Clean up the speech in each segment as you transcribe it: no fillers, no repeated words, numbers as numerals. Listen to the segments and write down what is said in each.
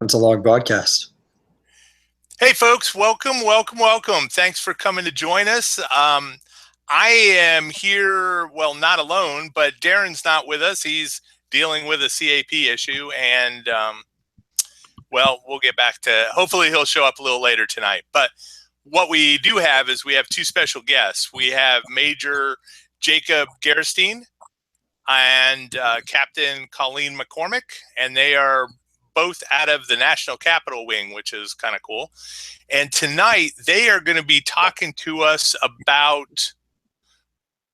It's a long broadcast. Hey folks, welcome. Thanks for coming to join us. I am here, well, not alone, but Darren's not with us. He's dealing with a CAP issue, and well, we'll get back to, hopefully he'll show up a little later tonight. But what we do have is we have two special guests. We have Major Jacob Gerstein and Captain Colleen McCormick, and they are both out of the National Capital Wing, which is kind of cool. And tonight they are going to be talking to us about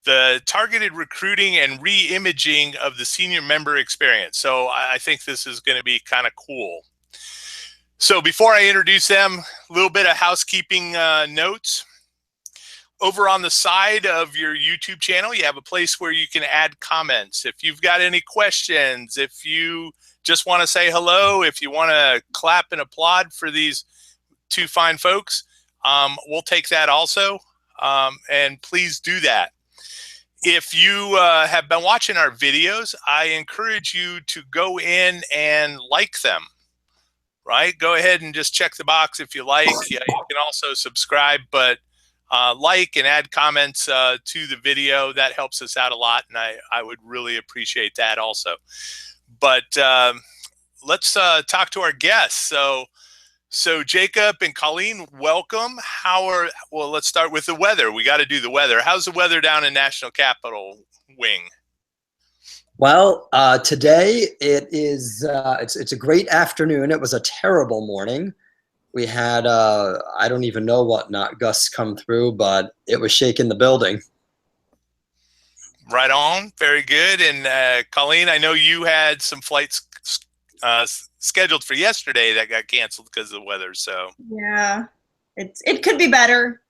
the targeted recruiting and re-imaging of the senior member experience. So I think this is going to be kind of cool. So before I introduce them, a little bit of housekeeping notes. Over on the side of your YouTube channel, you have a place where you can add comments. If you've got any questions, if you just want to say hello, if you want to clap and applaud for these two fine folks, we'll take that also. And please do that. If you have been watching our videos, I encourage you to go in and like them, right? Go ahead and just check the box if you like. You can also subscribe, but like and add comments to the video. That helps us out a lot, and I would really appreciate that also. But let's talk to our guests. So Jacob and Colleen, welcome. Well, let's start with the weather. We got to do the weather. How's the weather down in National Capital Wing? Well, today it is, it's a great afternoon. It was a terrible morning. We had, I don't even know what gusts come through, but it was shaking the building. Right on. Very good. And Colleen, I know you had some flights scheduled for yesterday that got canceled because of the weather. So yeah, it could be better.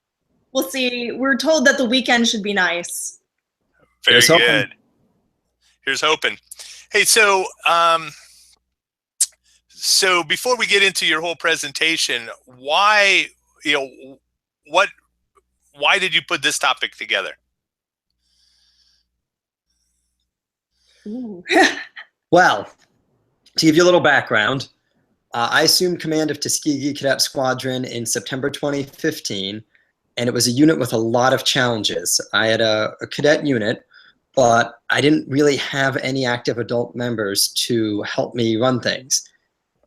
We'll see. We're told that the weekend should be nice. Very good. Here's hoping. Hey, so so before we get into your whole presentation, why did you put this topic together? Well, to give you a little background, I assumed command of Tuskegee Cadet Squadron in September 2015, and it was a unit with a lot of challenges. I had a cadet unit, but I didn't really have any active adult members to help me run things.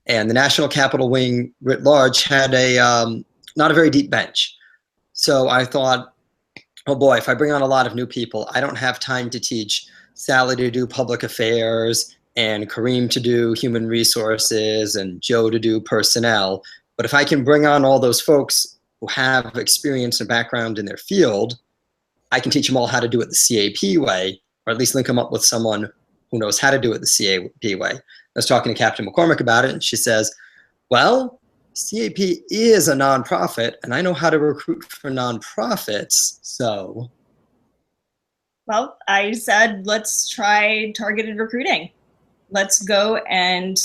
And the National Capital Wing writ large had not a very deep bench. So I thought, oh boy, if I bring on a lot of new people, I don't have time to teach Sally to do public affairs and Kareem to do human resources and Joe to do personnel. But if I can bring on all those folks who have experience and background in their field, I can teach them all how to do it the CAP way, or at least link them up with someone who knows how to do it the CAP way. I was talking to Captain McCormick about it, and she says, well, CAP is a nonprofit, and I know how to recruit for nonprofits, so. Well, I said, let's try targeted recruiting. Let's go and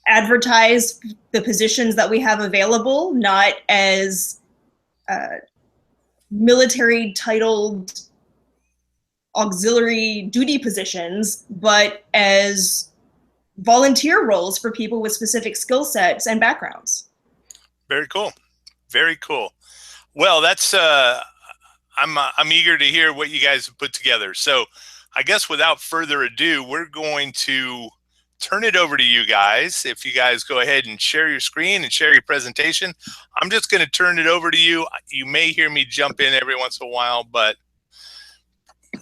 advertise the positions that we have available, not as military titled auxiliary duty positions, but as volunteer roles for people with specific skill sets and backgrounds. Very cool. Very cool. Well, that's I'm eager to hear what you guys have put together. So I guess without further ado, we're going to turn it over to you guys. If you guys go ahead and share your screen and share your presentation, I'm just going to turn it over to you. You may hear me jump in every once in a while, but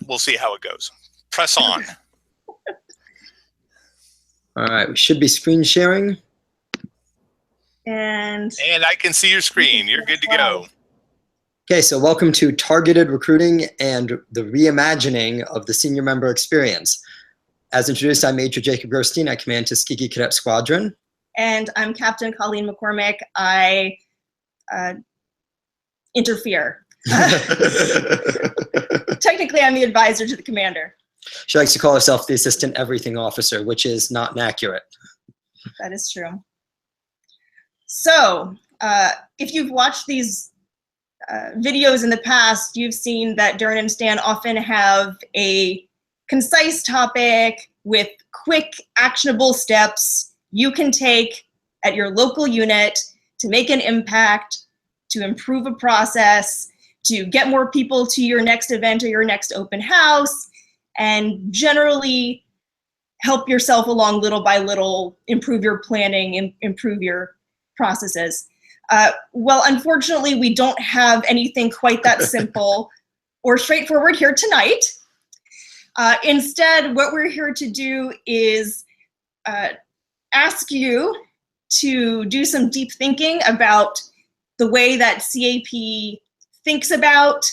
we'll see how it goes. Press on. All right, we should be screen sharing. And I can see your screen. You're good to go. Okay, so welcome to Targeted Recruiting and the Reimagining of the Senior Member Experience. As introduced, I'm Major Jacob Gerstein. I command Tuskegee Cadet Squadron. And I'm Captain Colleen McCormick. I interfere. Technically, I'm the advisor to the commander. She likes to call herself the Assistant Everything Officer, which is not inaccurate. That is true. So, if you've watched these videos in the past, you've seen that Darren and Stan often have a concise topic with quick, actionable steps you can take at your local unit to make an impact, to improve a process, to get more people to your next event or your next open house, and generally help yourself along little by little, improve your planning and improve your processes. Well, unfortunately, we don't have anything quite that simple or straightforward here tonight. Instead, what we're here to do is ask you to do some deep thinking about the way that CAP thinks about,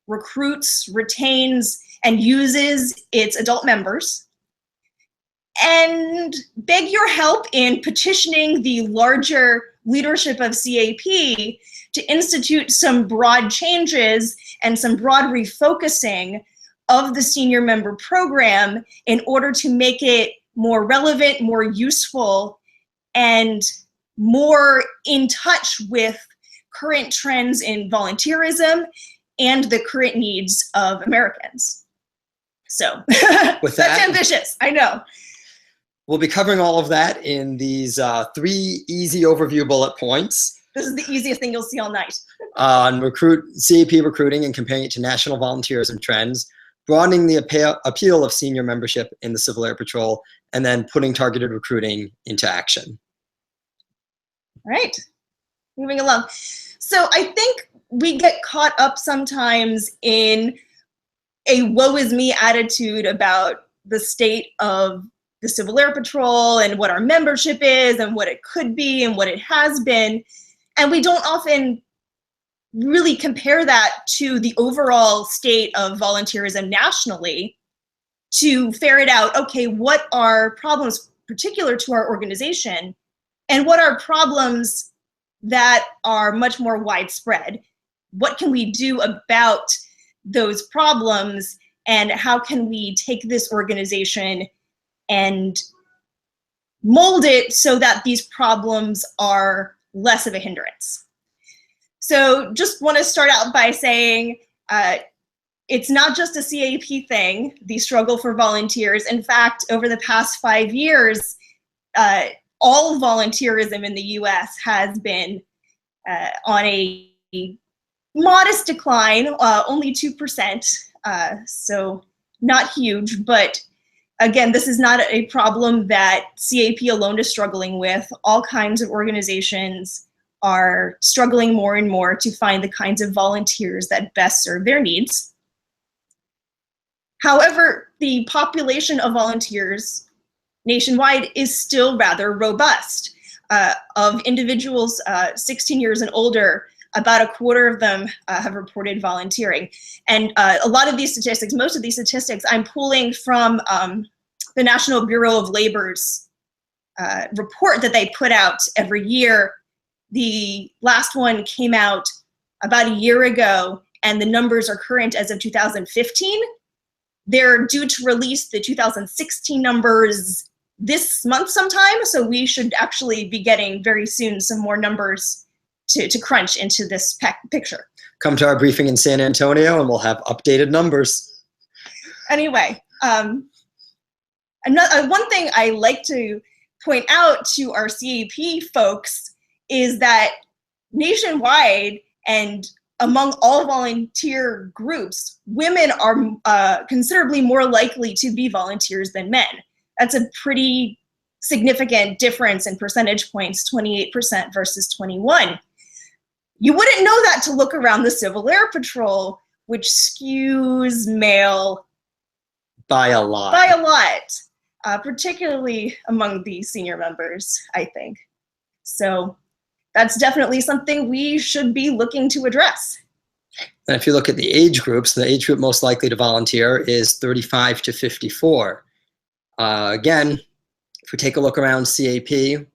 recruits, retains, and uses its adult members, and beg your help in petitioning the larger leadership of CAP to institute some broad changes and some broad refocusing of the senior member program in order to make it more relevant, more useful, and more in touch with current trends in volunteerism and the current needs of Americans. So With that's ambitious, I know. We'll be covering all of that in these 3 easy overview bullet points. This is the easiest thing you'll see all night. On CAP recruiting and comparing it to national volunteerism trends, broadening the appeal of senior membership in the Civil Air Patrol, and then putting targeted recruiting into action. All right, moving along. So I think we get caught up sometimes in a woe is me attitude about the state of the Civil Air Patrol and what our membership is and what it could be and what it has been. And we don't often really compare that to the overall state of volunteerism nationally to ferret out, okay, what are problems particular to our organization and what are problems that are much more widespread? What can we do about those problems, and how can we take this organization and mold it so that these problems are less of a hindrance? So just want to start out by saying it's not just a CAP thing, the struggle for volunteers. In fact, over the past 5 years, all volunteerism in the US has been on a modest decline, only 2%, so not huge, but again, this is not a problem that CAP alone is struggling with. All kinds of organizations are struggling more and more to find the kinds of volunteers that best serve their needs. However, the population of volunteers nationwide is still rather robust. Of individuals 16 years and older, about a quarter of them have reported volunteering. And a lot of these statistics, most of these statistics, I'm pulling from the National Bureau of Labor's report that they put out every year. The last one came out about a year ago, and the numbers are current as of 2015. They're due to release the 2016 numbers this month sometime, so we should actually be getting very soon some more numbers to crunch into this picture. Come to our briefing in San Antonio and we'll have updated numbers. Anyway, one thing I like to point out to our CAP folks is that nationwide and among all volunteer groups, women are considerably more likely to be volunteers than men. That's a pretty significant difference in percentage points, 28% versus 21%. You wouldn't know that to look around the Civil Air Patrol, which skews male by a lot. By a lot, particularly among the senior members, I think. So that's definitely something we should be looking to address. And if you look at the age groups, the age group most likely to volunteer is 35 to 54. Again, if we take a look around CAP,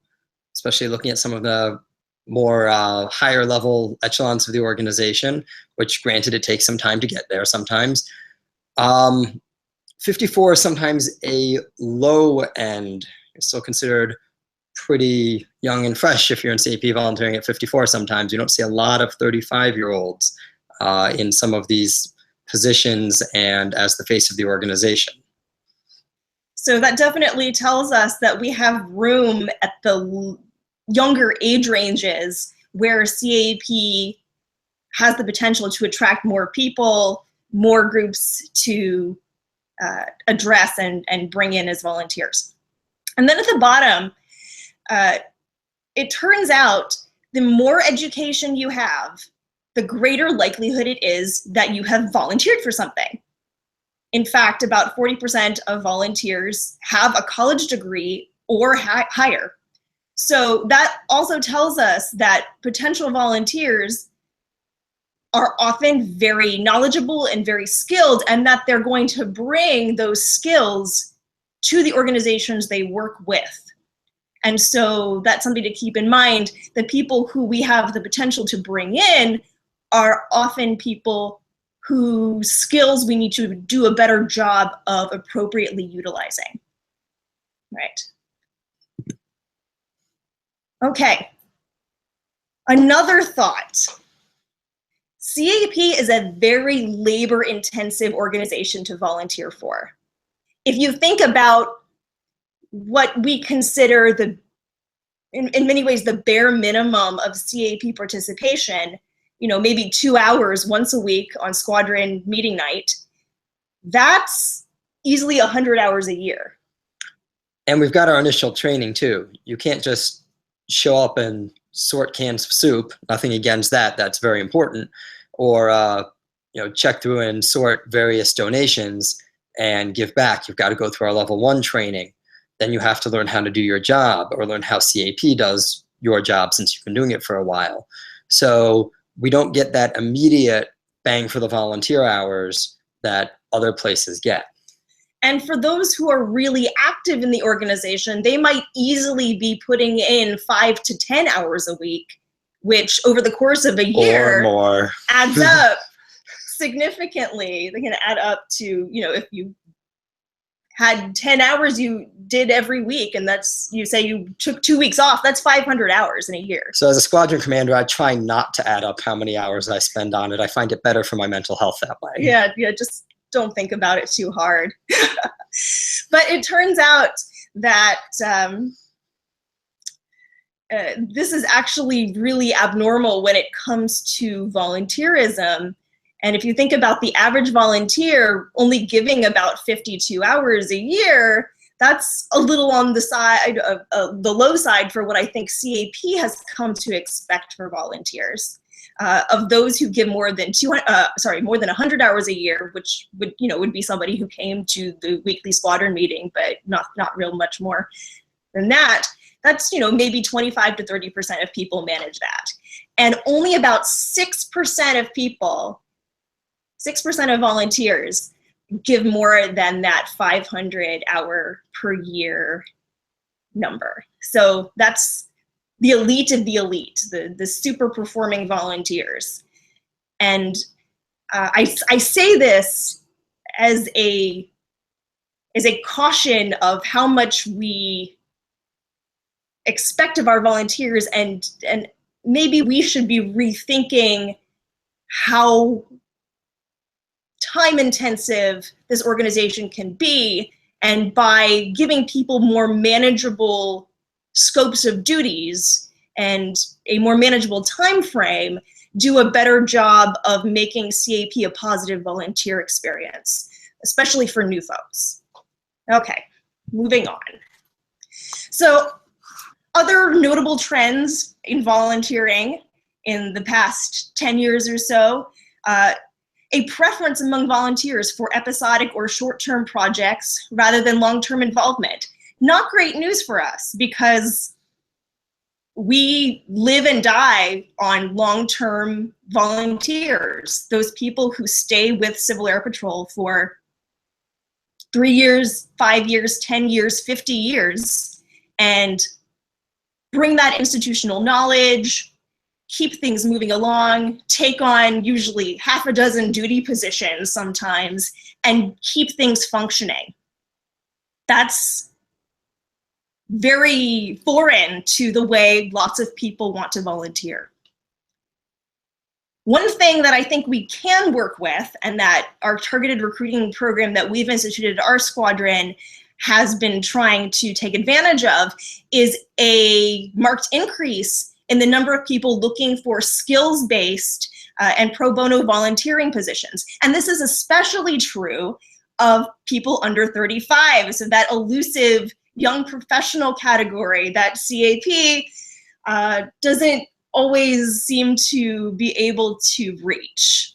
especially looking at some of the more higher level echelons of the organization, which granted it takes some time to get there sometimes, 54 is sometimes a low end. It's still considered pretty young and fresh if you're in CAP volunteering at 54 sometimes. You don't see a lot of 35-year-olds in some of these positions and as the face of the organization. So that definitely tells us that we have room at the younger age ranges where CAP has the potential to attract more people, more groups to address and bring in as volunteers. And then at the bottom, it turns out the more education you have, the greater likelihood it is that you have volunteered for something. In fact, about 40% of volunteers have a college degree or higher. So that also tells us that potential volunteers are often very knowledgeable and very skilled, and that they're going to bring those skills to the organizations they work with. And so that's something to keep in mind. The people who we have the potential to bring in are often people whose skills we need to do a better job of appropriately utilizing. Right. Okay. Another thought. CAP is a very labor-intensive organization to volunteer for. If you think about what we consider in many ways the bare minimum of CAP participation, maybe 2 hours once a week on squadron meeting night, that's easily 100 hours a year. And we've got our initial training too. You can't just show up and sort cans of soup. Nothing against that. That's very important. Or check through and sort various donations and give back. You've got to go through our level 1 training. Then you have to learn how to do your job, or learn how CAP does your job, since you've been doing it for a while. So we don't get that immediate bang for the volunteer hours that other places get. And for those who are really active in the organization, they might easily be putting in 5 to 10 hours a week, which over the course of a year or more adds up significantly. They can add up to, if you had 10 hours you did every week, and you say you took 2 weeks off, that's 500 hours in a year. So as a squadron commander, I try not to add up how many hours I spend on it. I find it better for my mental health that way. Yeah, just don't think about it too hard. But it turns out that this is actually really abnormal when it comes to volunteerism. And if you think about the average volunteer only giving about 52 hours a year, that's a little on the side of the low side for what I think CAP has come to expect for volunteers. Of those who give more than 100 hours a year, which would be somebody who came to the weekly squadron meeting, but not real much more than that. That's maybe 25 to 30% of people manage that, and only about 6% of people. 6% of volunteers give more than that 500 hour per year number. So that's the elite of the elite, the super performing volunteers. And I say this as a caution of how much we expect of our volunteers, and maybe we should be rethinking how time intensive this organization can be, and by giving people more manageable scopes of duties and a more manageable time frame, do a better job of making CAP a positive volunteer experience, especially for new folks. Okay, moving on. So other notable trends in volunteering in the past 10 years or so, a preference among volunteers for episodic or short-term projects rather than long-term involvement. Not great news for us, because we live and die on long-term volunteers, those people who stay with Civil Air Patrol for 3 years, 5 years, 10 years, 50 years, and bring that institutional knowledge, keep things moving along, take on usually half a dozen duty positions sometimes, and keep things functioning. That's very foreign to the way lots of people want to volunteer. One thing that I think we can work with, and that our targeted recruiting program that we've instituted at our squadron has been trying to take advantage of, is a marked increase in the number of people looking for skills-based and pro bono volunteering positions. And this is especially true of people under 35. So that elusive young professional category that CAP doesn't always seem to be able to reach.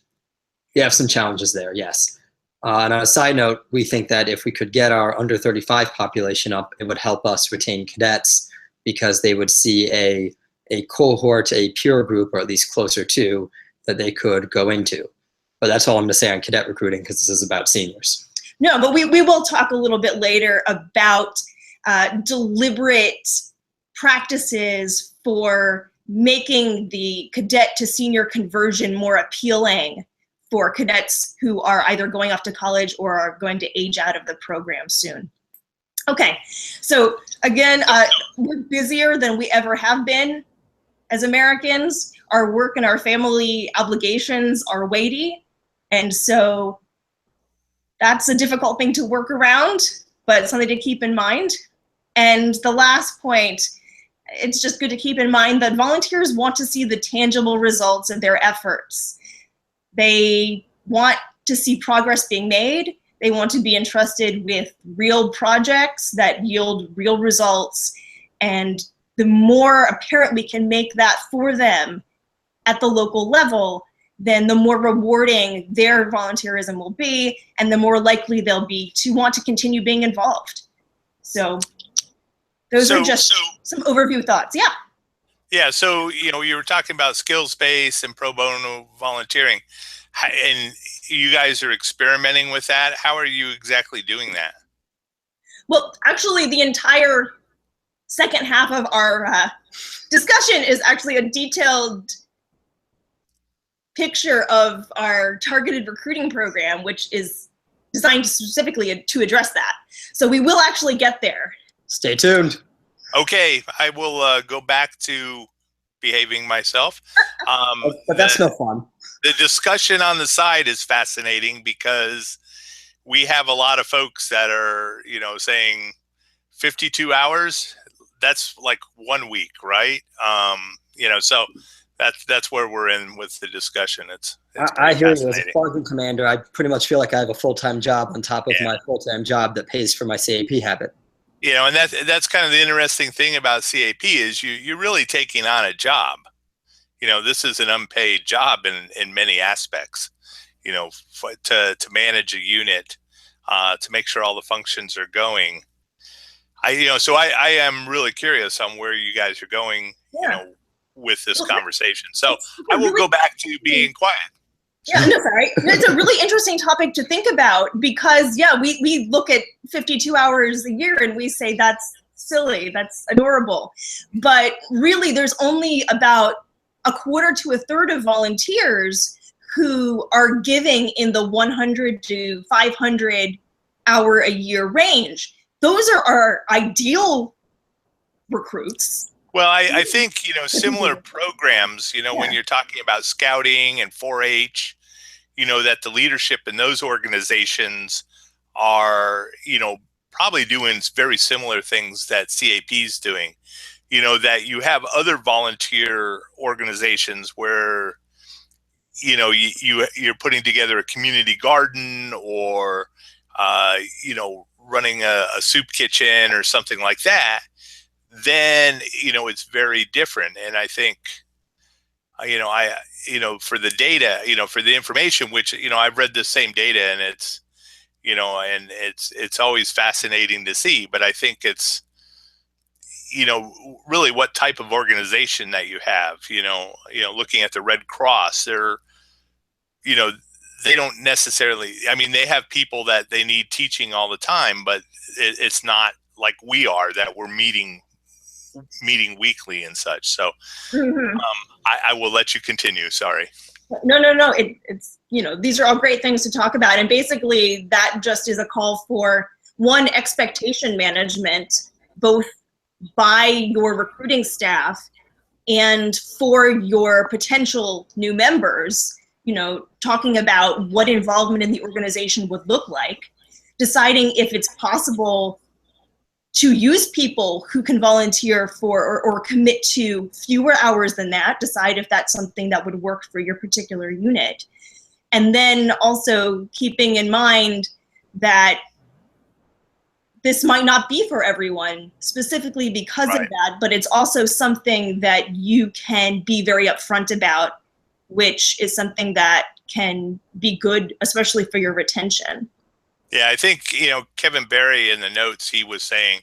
You have some challenges there, yes. And on a side note, we think that if we could get our under 35 population up, it would help us retain cadets, because they would see a cohort, a peer group, or at least closer to, that they could go into. But that's all I'm going to say on cadet recruiting, because this is about seniors. No, but we will talk a little bit later about deliberate practices for making the cadet to senior conversion more appealing for cadets who are either going off to college or are going to age out of the program soon. Okay, so again, we're busier than we ever have been as Americans. Our work and our family obligations are weighty, and so that's a difficult thing to work around, but something to keep in mind. And the last point, it's just good to keep in mind that volunteers want to see the tangible results of their efforts. They want to see progress being made. They want to be entrusted with real projects that yield real results. And the more apparent we can make that for them at the local level, then the more rewarding their volunteerism will be, and the more likely they'll be to want to continue being involved. So those are just some overview thoughts. Yeah. Yeah. So, you were talking about skills-based and pro bono volunteering, and you guys are experimenting with that. How are you exactly doing that? Well, actually, the entire second half of our discussion is actually a detailed picture of our targeted recruiting program, which is designed specifically to address that. So we will actually get there. Stay tuned. Okay, I will go back to behaving myself. But that's no fun. The discussion on the side is fascinating, because we have a lot of folks that are, saying 52 hours. That's like 1 week, right? So that's where we're in with the discussion. It's I hear you. As a sergeant commander, I pretty much feel like I have a full-time job on top of my full-time job that pays for my CAP habit. And that's kind of the interesting thing about CAP is you're really taking on a job. This is an unpaid job in many aspects, to manage a unit, to make sure all the functions are going. So I am really curious on where you guys are going, with this conversation. So I will go back to being quiet. Yeah, no, sorry. It's a really interesting topic to think about, because we look at 52 hours a year and we say that's silly, that's adorable. But really there's only about a quarter to a third of volunteers who are giving in the 100 to 500 hour a year range. Those are our ideal recruits. Well, I think, similar programs, when you're talking about scouting and 4-H, that the leadership in those organizations are, probably doing very similar things that CAP is doing. That you have other volunteer organizations where, you're putting together a community garden, or, running a soup kitchen or something like that. Then, it's very different. And I think, for the data, for the information, which, I've read the same data, and it's, and it's always fascinating to see, but I think it's, really what type of organization that you have, looking at the Red Cross, they're, they don't necessarily, they have people that they need teaching all the time, but it's not like we are, that we're meeting weekly and such. So I will let you continue. Sorry. No. It's, these are all great things to talk about. And basically that just is a call for one, expectation management, both by your recruiting staff and for your potential new members, talking about what involvement in the organization would look like, deciding if it's possible to use people who can volunteer for or commit to fewer hours than that, decide if that's something that would work for your particular unit. And then also keeping in mind that this might not be for everyone specifically because of that, but it's also something that you can be very upfront about, which is something that can be good, especially for your retention. Yeah, I think, you know, Kevin Barry in the notes, he was saying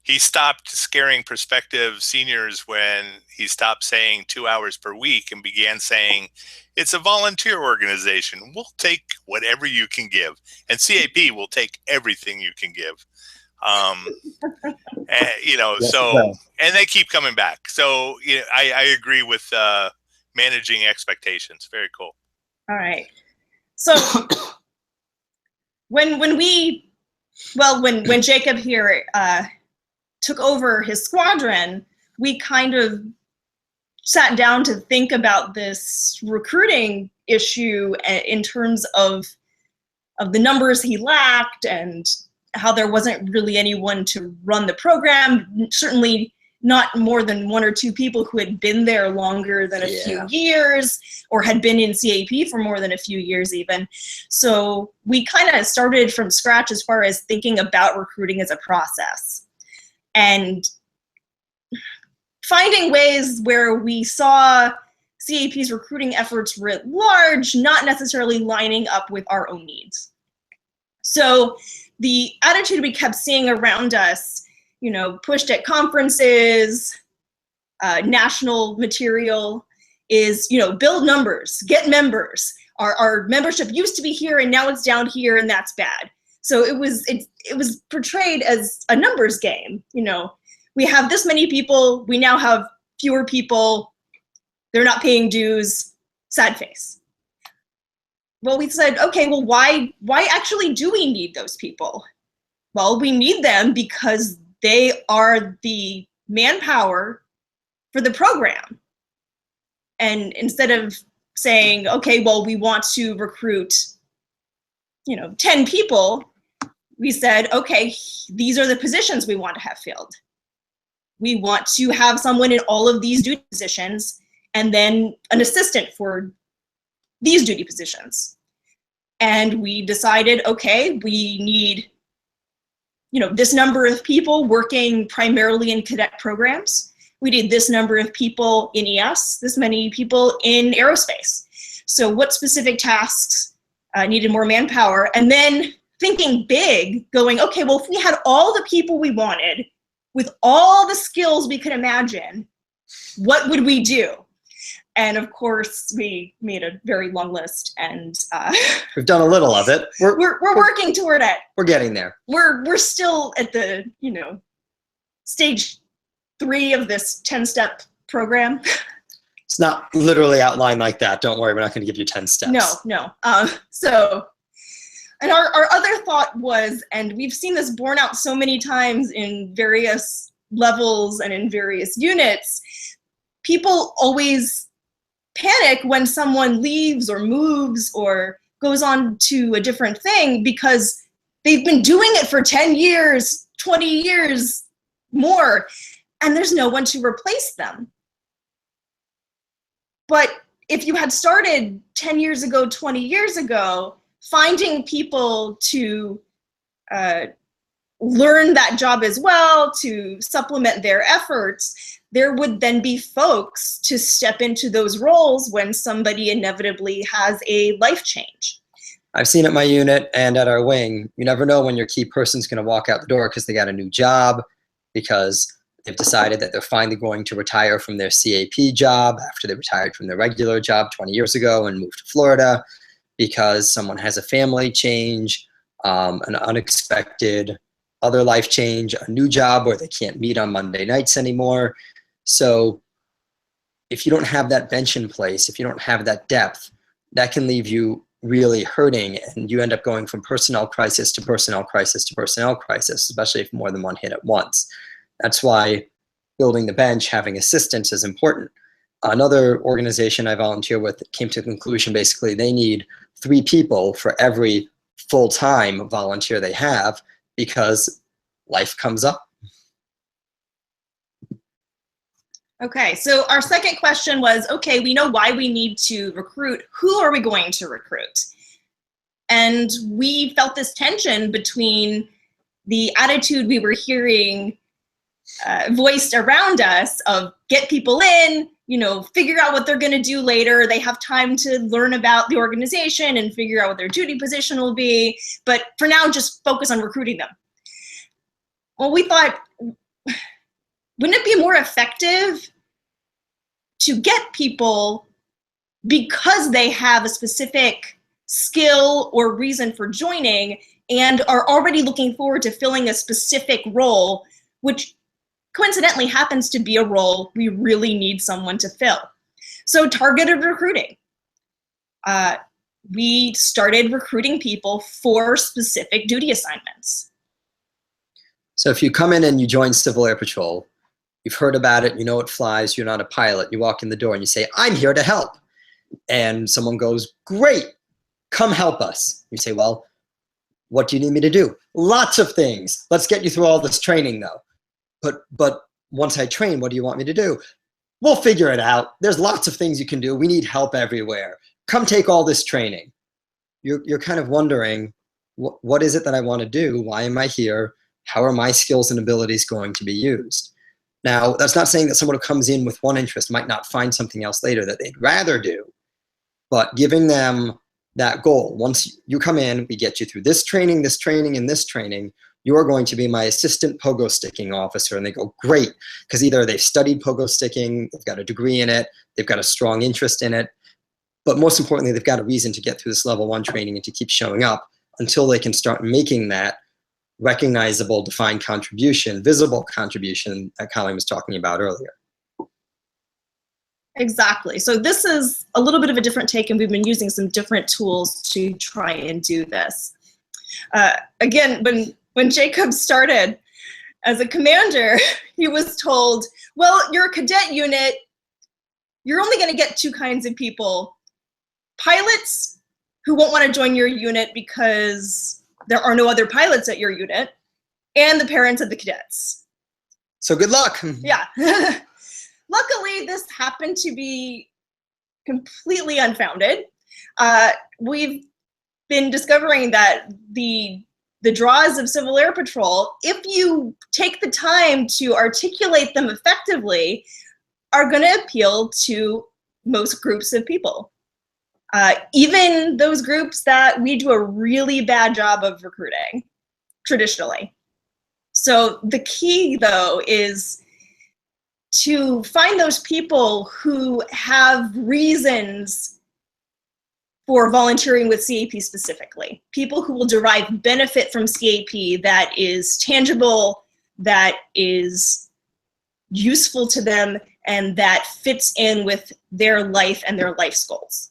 he stopped scaring prospective seniors when he stopped saying 2 hours per week and began saying, it's a volunteer organization. We'll take whatever you can give. And CAP will take everything you can give. And, you know, yes, so, and they keep coming back. So, you know, I agree with managing expectations. Very cool. All right. So when Jacob here took over his squadron, we kind of sat down to think about this recruiting issue in terms of the numbers he lacked and how there wasn't really anyone to run the program, certainly not more than 1 or 2 people who had been there longer than a few years or had been in CAP for more than a few years even. So we kind of started from scratch as far as thinking about recruiting as a process and finding ways where we saw CAP's recruiting efforts writ large, not necessarily lining up with our own needs. So the attitude we kept seeing around us, you know, pushed at conferences, national material, is, you know, build numbers, get members. Our membership used to be here and now it's down here and that's bad. So it was portrayed as a numbers game. You know, we have this many people, we now have fewer people, they're not paying dues, sad face. Well, we said, okay, well, why actually do we need those people? Well, we need them because they are the manpower for the program. And instead of saying, okay, well, we want to recruit, you know, 10 people, we said, okay, these are the positions we want to have filled. We want to have someone in all of these duty positions and then an assistant for these duty positions. And we decided, okay, we need, you know, this number of people working primarily in cadet programs. We need this number of people in ES, this many people in aerospace. So what specific tasks needed more manpower? And then thinking big, going, okay, well, if we had all the people we wanted with all the skills we could imagine, what would we do? And of course, we made a very long list, and we've done a little of it. We're working toward it. We're getting there. We're still at the, you know, stage 3 of this 10-step program. It's not literally outlined like that. Don't worry, we're not going to give you 10 steps. No. So, and our other thought was, and we've seen this borne out so many times in various levels and in various units, people always panic when someone leaves or moves or goes on to a different thing because they've been doing it for 10 years, 20 years more, and there's no one to replace them. But if you had started 10 years ago, 20 years ago, finding people to learn that job as well, to supplement their efforts, there would then be folks to step into those roles when somebody inevitably has a life change. I've seen at my unit and at our wing, you never know when your key person's going to walk out the door because they got a new job, because they've decided that they're finally going to retire from their CAP job after they retired from their regular job 20 years ago and moved to Florida, because someone has a family change, an unexpected other life change, a new job where they can't meet on Monday nights anymore. So if you don't have that bench in place, if you don't have that depth, that can leave you really hurting, and you end up going from personnel crisis to personnel crisis to personnel crisis, especially if more than one hit at once. That's why building the bench, having assistants is important. Another organization I volunteer with came to the conclusion basically they need 3 people for every full-time volunteer they have because life comes up. Okay, so our second question was, okay, we know why we need to recruit. Who are we going to recruit? And we felt this tension between the attitude we were hearing voiced around us of get people in, figure out what they're going to do later. They have time to learn about the organization and figure out what their duty position will be. But for now, just focus on recruiting them. Well, we thought, wouldn't it be more effective to get people because they have a specific skill or reason for joining and are already looking forward to filling a specific role, which coincidentally happens to be a role we really need someone to fill? So targeted recruiting. We started recruiting people for specific duty assignments. So if you come in and you join Civil Air Patrol, you've heard about it, you know it flies, you're not a pilot, you walk in the door and you say, I'm here to help. And someone goes, great, come help us. You say, well, what do you need me to do? Lots of things. Let's get you through all this training though. But once I train, what do you want me to do? We'll figure it out. There's lots of things you can do. We need help everywhere. Come take all this training. You're kind of wondering, what is it that I want to do? Why am I here? How are my skills and abilities going to be used? Now, that's not saying that someone who comes in with one interest might not find something else later that they'd rather do, but giving them that goal. Once you come in, we get you through this training, and this training. You're going to be my assistant pogo sticking officer. And they go, great, because either they've studied pogo sticking, they've got a degree in it, they've got a strong interest in it, but most importantly, they've got a reason to get through this level 1 training and to keep showing up until they can start making that recognizable, defined contribution, visible contribution that Colleen was talking about earlier. Exactly. So this is a little bit of a different take, and we've been using some different tools to try and do this. Again, when Jacob started as a commander, he was told, well, you're a cadet unit, you're only going to get 2 kinds of people. Pilots who won't want to join your unit because there are no other pilots at your unit, and the parents of the cadets. So good luck. Yeah. Luckily, this happened to be completely unfounded. We've been discovering that the draws of Civil Air Patrol, if you take the time to articulate them effectively, are going to appeal to most groups of people. Even those groups that we do a really bad job of recruiting, traditionally. So the key, though, is to find those people who have reasons for volunteering with CAP specifically. People who will derive benefit from CAP that is tangible, that is useful to them, and that fits in with their life and their life's goals.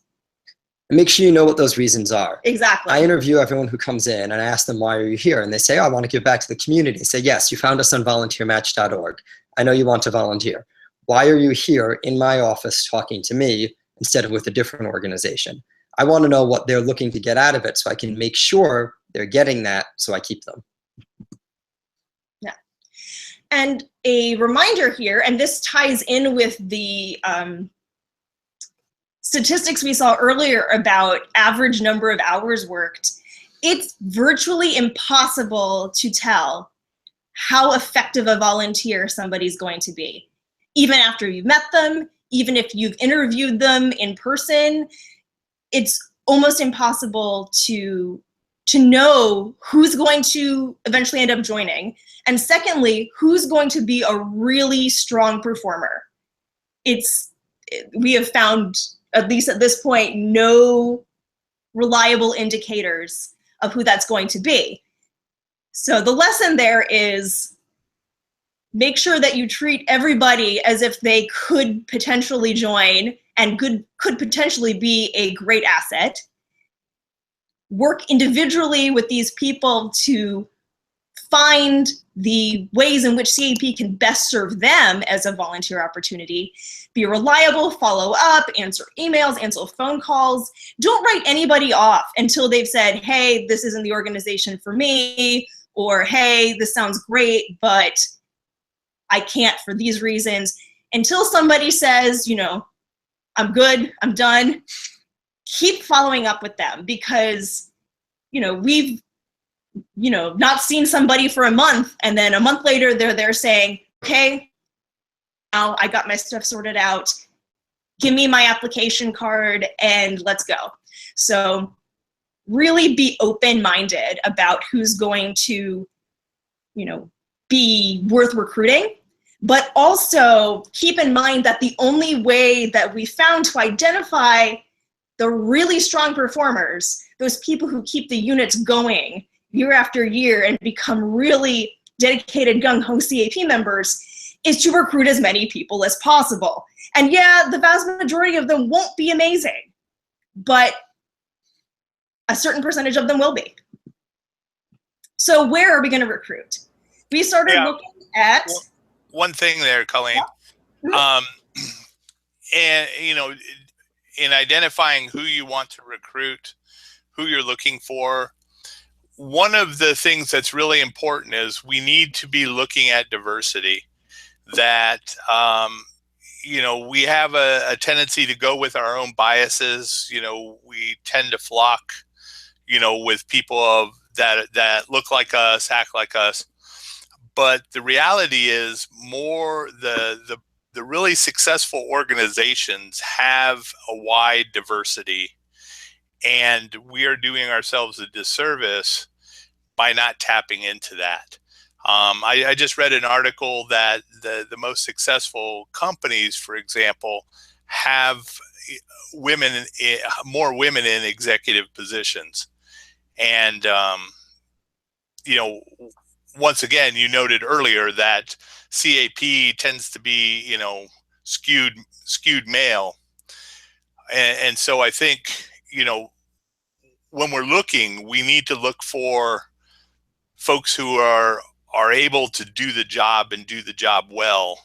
Make sure you know what those reasons are. Exactly. I interview everyone who comes in and I ask them, why are you here? And they say, oh, I want to give back to the community. I say, yes, you found us on volunteermatch.org. I know you want to volunteer. Why are you here in my office talking to me instead of with a different organization? I want to know what they're looking to get out of it so I can make sure they're getting that so I keep them. Yeah. And a reminder here, and this ties in with the statistics we saw earlier about average number of hours worked. It's virtually impossible to tell how effective a volunteer somebody's going to be. Even after you've met them, even if you've interviewed them in person, it's almost impossible to know who's going to eventually end up joining. And secondly, who's going to be a really strong performer. We have found, at least at this point, no reliable indicators of who that's going to be. So the lesson there is make sure that you treat everybody as if they could potentially join and could potentially be a great asset. Work individually with these people to find the ways in which CAP can best serve them as a volunteer opportunity. Be reliable, follow up, answer emails, answer phone calls. Don't write anybody off until they've said, hey, this isn't the organization for me, or hey, this sounds great, but I can't for these reasons. until somebody says, I'm good, I'm done, keep following up with them, because, we've, not seen somebody for a month, and then a month later they're there saying, okay, now I got my stuff sorted out, give me my application card and let's go. So really be open-minded about who's going to, be worth recruiting, but also keep in mind that the only way that we found to identify the really strong performers, those people who keep the units going year after year and become really dedicated gung-ho CAP members, is to recruit as many people as possible. And yeah, the vast majority of them won't be amazing, but a certain percentage of them will be. So where are we going to recruit? We started looking at... One thing there, Colleen, and, in identifying who you want to recruit, who you're looking for, one of the things that's really important is we need to be looking at diversity. That, we have a tendency to go with our own biases. We tend to flock, with people that look like us, act like us. But the reality is the really successful organizations have a wide diversity, and we are doing ourselves a disservice by not tapping into that. I just read an article that the most successful companies, for example, have more women in executive positions. And, once again, you noted earlier that CAP tends to be, skewed male. And so I think, when we're looking, we need to look for folks who are able to do the job and do the job well,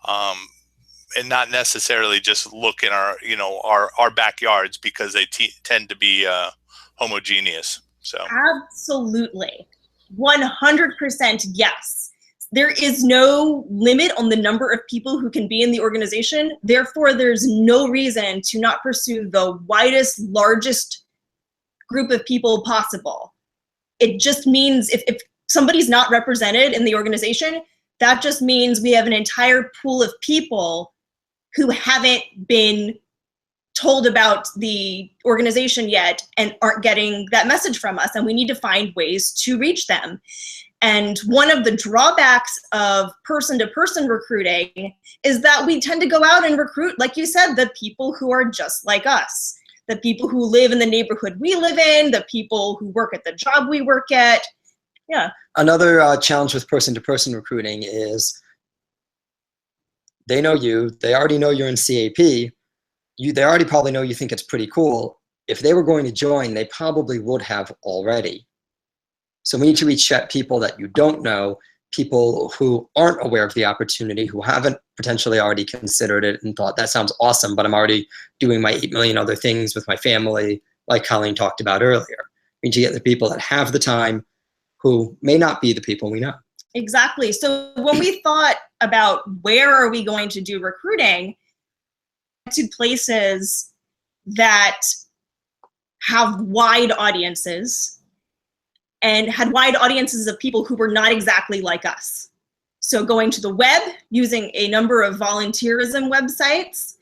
and not necessarily just look in our backyards, because they tend to be homogeneous. So absolutely, 100% yes. There is no limit on the number of people who can be in the organization. Therefore, there's no reason to not pursue the widest, largest group of people possible. It just means if somebody's not represented in the organization, that just means we have an entire pool of people who haven't been told about the organization yet and aren't getting that message from us, and we need to find ways to reach them. And one of the drawbacks of person-to-person recruiting is that we tend to go out and recruit, like you said, the people who are just like us, the people who live in the neighborhood we live in, the people who work at the job we work at. Yeah. Another challenge with person-to-person recruiting is they know you, they already know you're in CAP, they already probably know you think it's pretty cool. If they were going to join, they probably would have already. So we need to reach out people that you don't know, people who aren't aware of the opportunity, who haven't potentially already considered it and thought, that sounds awesome, but I'm already doing my 8 million other things with my family, like Colleen talked about earlier. We need to get the people that have the time, who may not be the people we know. Exactly. So when we thought about where are we going to do recruiting, to places that have wide audiences and had wide audiences of people who were not exactly like us. So going to the web, using a number of volunteerism websites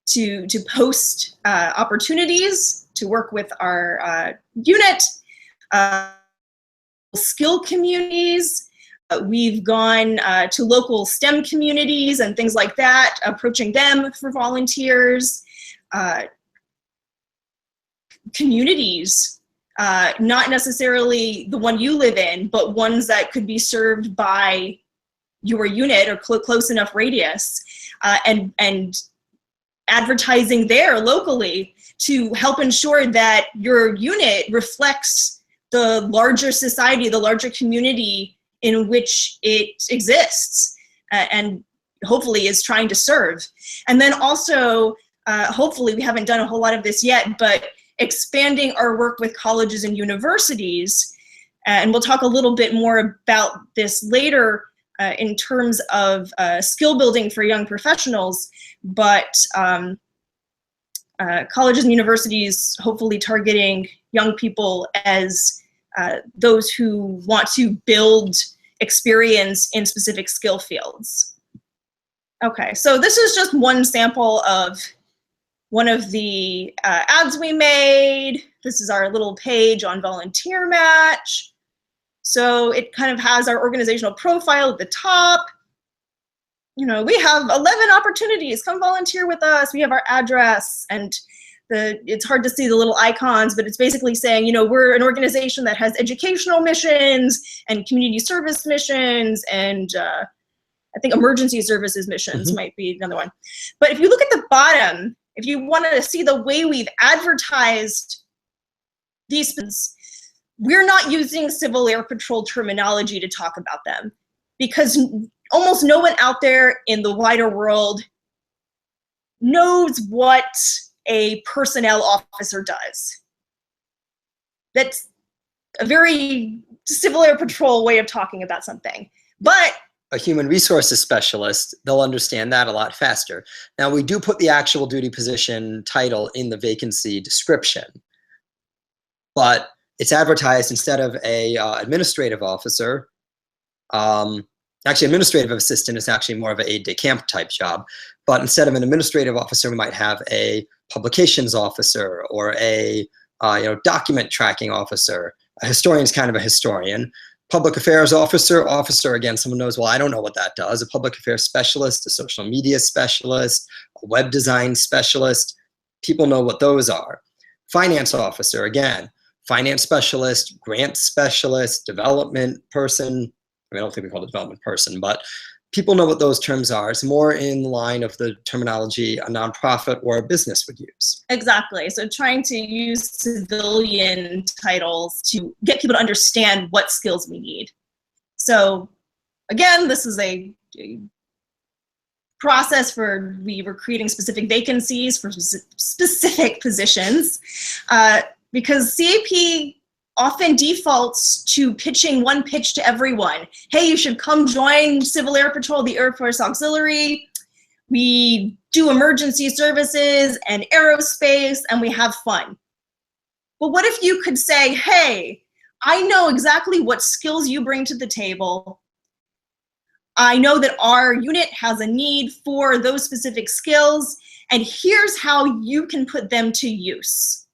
to post opportunities, to work with our unit, skill communities. We've gone to local STEM communities and things like that, approaching them for volunteers. Communities, not necessarily the one you live in, but ones that could be served by your unit or close enough radius, and advertising there locally to help ensure that your unit reflects the larger society, the larger community in which it exists, and hopefully is trying to serve. And then also, hopefully, we haven't done a whole lot of this yet, but expanding our work with colleges and universities, and we'll talk a little bit more about this later, in terms of skill building for young professionals, but colleges and universities hopefully targeting young people as those who want to build experience in specific skill fields. Okay, so this is just one sample of one of the ads we made. This is our little page on Volunteer Match. So it kind of has our organizational profile at the top. You know, we have 11 opportunities. Come volunteer with us. We have our address, and it's hard to see the little icons, but it's basically saying, you know, we're an organization that has educational missions and community service missions, and I think emergency services missions might be another one. But if you look at the bottom, if you wanted to see the way we've advertised these things, we're not using Civil Air Patrol terminology to talk about them, because almost no one out there in the wider world knows what a personnel officer does. That's a very Civil Air Patrol way of talking about something. But a human resources specialist, they'll understand that a lot faster. Now, we do put the actual duty position title in the vacancy description, but it's advertised instead of a administrative officer. Actually, administrative assistant is actually more of an aide-de-camp type job. But instead of an administrative officer, we might have a publications officer or a document tracking officer. A historian's kind of a historian. Public affairs officer, again, someone knows, well, I don't know what that does. A public affairs specialist, a social media specialist, a web design specialist. People know what those are. Finance officer, again, finance specialist, grant specialist, development person. I mean, I don't think we call it development person, but people know what those terms are. It's more in line of the terminology a nonprofit or a business would use. Exactly. So trying to use civilian titles to get people to understand what skills we need. So again, this is a process for we were creating specific vacancies for specific positions, because CAP often defaults to pitching one pitch to everyone. Hey, you should come join Civil Air Patrol, the Air Force Auxiliary. We do emergency services and aerospace, and we have fun. But what if you could say, hey, I know exactly what skills you bring to the table. I know that our unit has a need for those specific skills, and here's how you can put them to use.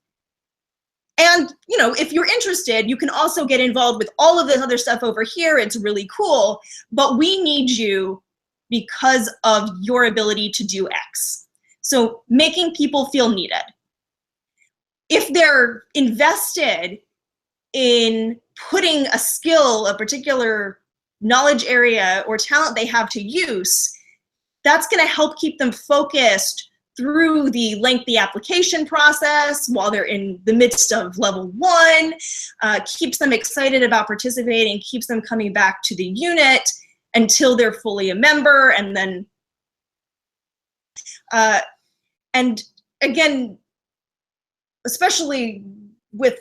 And, you know, if you're interested, you can also get involved with all of this other stuff over here. It's really cool, but we need you because of your ability to do X. So making people feel needed. If they're invested in putting a skill, a particular knowledge area or talent they have to use, that's going to help keep them focused through the lengthy application process while they're in the midst of level 1, keeps them excited about participating, keeps them coming back to the unit until they're fully a member. And then, and again, especially with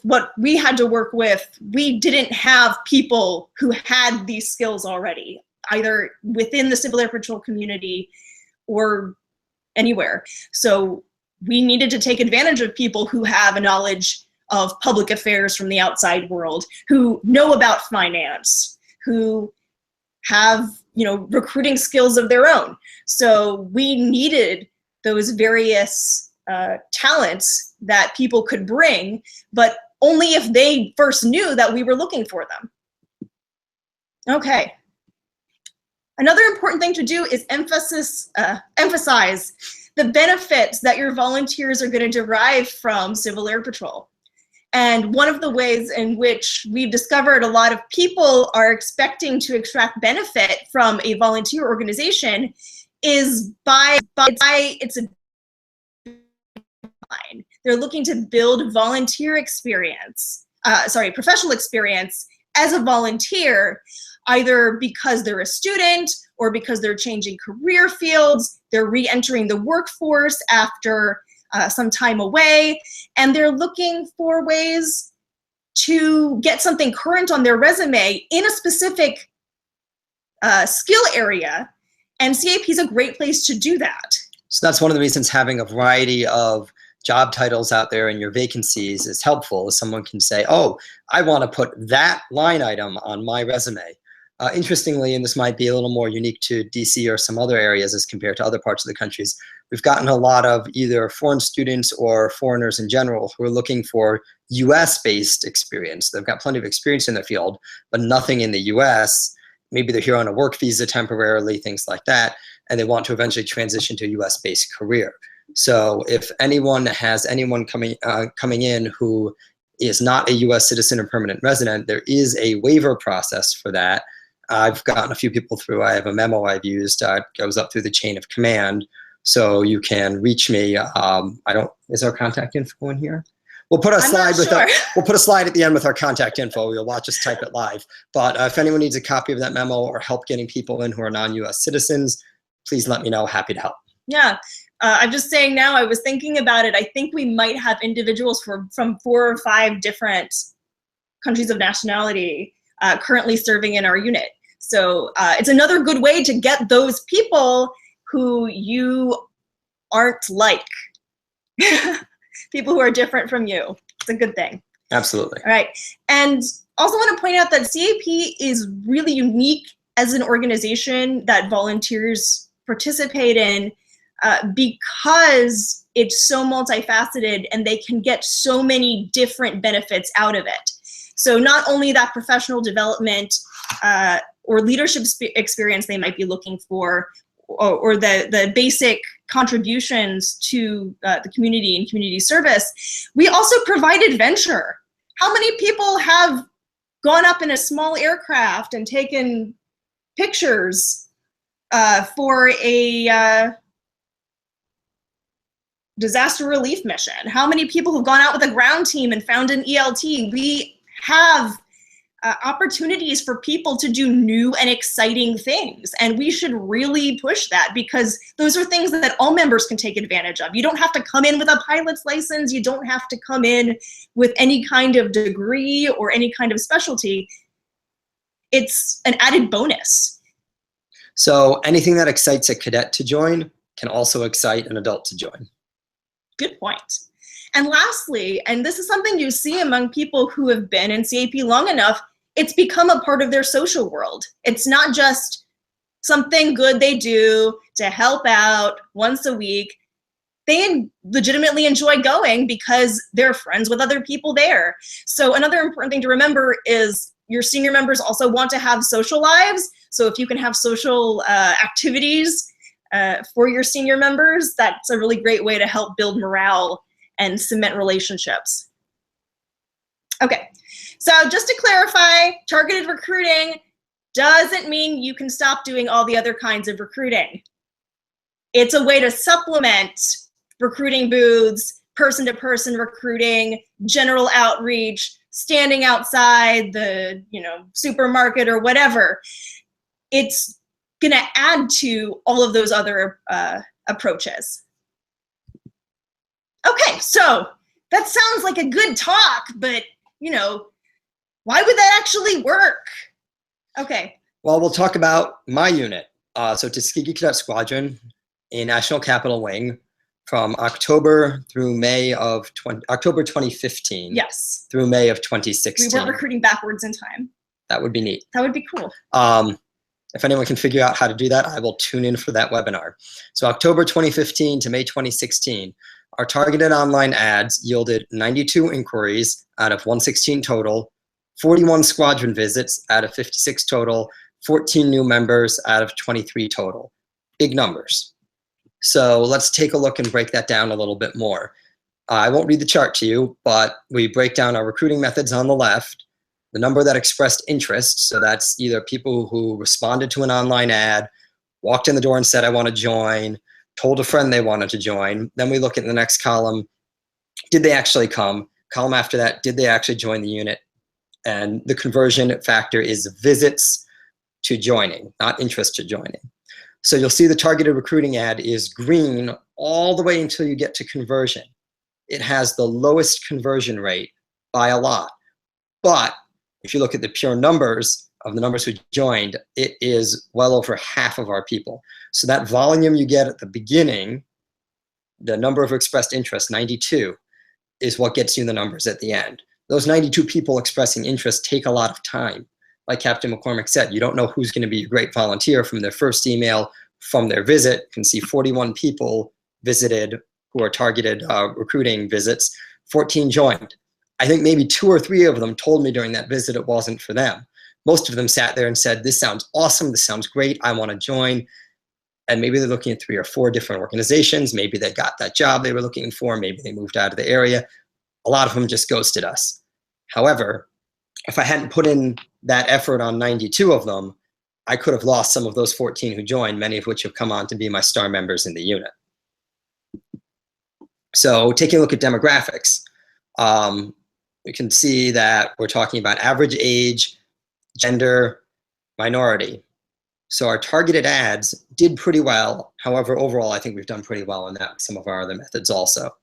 what we had to work with, we didn't have people who had these skills already, either within the Civil Air Patrol community or anywhere. So we needed to take advantage of people who have a knowledge of public affairs from the outside world, who know about finance, who have, you know, recruiting skills of their own. So we needed those various talents that people could bring, but only if they first knew that we were looking for them. Okay. Another important thing to do is emphasize the benefits that your volunteers are going to derive from Civil Air Patrol. And one of the ways in which we've discovered a lot of people are expecting to extract benefit from a volunteer organization is by its line. They're looking to build volunteer experience, professional experience as a volunteer, either because they're a student or because they're changing career fields, they're re-entering the workforce after some time away, and they're looking for ways to get something current on their resume in a specific skill area, and CAP is a great place to do that. So that's one of the reasons having a variety of job titles out there in your vacancies is helpful. Someone can say, oh, I want to put that line item on my resume. Interestingly, and this might be a little more unique to DC or some other areas as compared to other parts of the countries, we've gotten a lot of either foreign students or foreigners in general who are looking for US-based experience. They've got plenty of experience in the field, but nothing in the US. Maybe they're here on a work visa temporarily, things like that, and they want to eventually transition to a US-based career. So if anyone has anyone coming in who is not a US citizen or permanent resident, there is a waiver process for that. I've gotten a few people through. I have a memo I've used. It goes up through the chain of command. So you can reach me. Is our contact info in here? We'll put a slide we'll put a slide at the end with our contact info. You'll watch us type it live. But if anyone needs a copy of that memo or help getting people in who are non-US citizens, please let me know. Happy to help. Yeah. I'm just saying now, I was thinking about it. I think we might have individuals from 4 or 5 different countries of nationality currently serving in our unit. So it's another good way to get those people who you aren't like, people who are different from you. It's a good thing. Absolutely. All right. And also want to point out that CAP is really unique as an organization that volunteers participate in because it's so multifaceted and they can get so many different benefits out of it. So not only that professional development or leadership experience they might be looking for, or the basic contributions to the community and community service, we also provide adventure. How many people have gone up in a small aircraft and taken pictures for a disaster relief mission? How many people have gone out with a ground team and found an ELT? We have opportunities for people to do new and exciting things, and we should really push that because those are things that all members can take advantage of. You don't have to come in with a pilot's license. You don't have to come in with any kind of degree or any kind of specialty. It's an added bonus. So anything that excites a cadet to join can also excite an adult to join. Good point. And lastly, and this is something you see among people who have been in CAP long enough, it's become a part of their social world. It's not just something good they do to help out once a week. They legitimately enjoy going because they're friends with other people there. So another important thing to remember is your senior members also want to have social lives. So if you can have social activities for your senior members, that's a really great way to help build morale and cement relationships. Okay, so just to clarify, targeted recruiting doesn't mean you can stop doing all the other kinds of recruiting. It's a way to supplement recruiting booths, person-to-person recruiting, general outreach, standing outside the supermarket or whatever. It's gonna add to all of those other approaches. Okay, so that sounds like a good talk, but why would that actually work? Okay. Well, we'll talk about my unit. So Tuskegee Cadet Squadron in National Capital Wing from October through May of October 2015. Yes. Through May of 2016. We weren't recruiting backwards in time. That would be neat. That would be cool. If anyone can figure out how to do that, I will tune in for that webinar. So October 2015 to May 2016, our targeted online ads yielded 92 inquiries out of 116 total, 41 squadron visits out of 56 total, 14 new members out of 23 total. Big numbers. So let's take a look and break that down a little bit more. I won't read the chart to you, but we break down our recruiting methods on the left, the number that expressed interest, so that's either people who responded to an online ad, walked in the door and said, I want to join, told a friend they wanted to join. Then we look at the next column, did they actually come? Column after that, did they actually join the unit? And the conversion factor is visits to joining, not interest to joining. So you'll see the targeted recruiting ad is green all the way until you get to conversion. It has the lowest conversion rate by a lot. But if you look at the pure numbers, of the numbers who joined, it is well over half of our people. So that volume you get at the beginning, the number of expressed interest, 92, is what gets you the numbers at the end. Those 92 people expressing interest take a lot of time. Like Captain McCormick said, you don't know who's going to be a great volunteer from their first email, from their visit. You can see 41 people visited who are targeted recruiting visits, 14 joined. I think maybe 2 or 3 of them told me during that visit it wasn't for them. Most of them sat there and said, this sounds awesome, this sounds great, I want to join. And maybe they're looking at 3 or 4 different organizations. Maybe they got that job they were looking for. Maybe they moved out of the area. A lot of them just ghosted us. However, if I hadn't put in that effort on 92 of them, I could have lost some of those 14 who joined, many of which have come on to be my star members in the unit. So taking a look at demographics, you can see that we're talking about average age, gender, minority. So our targeted ads did pretty well. However, overall, I think we've done pretty well in that with some of our other methods also.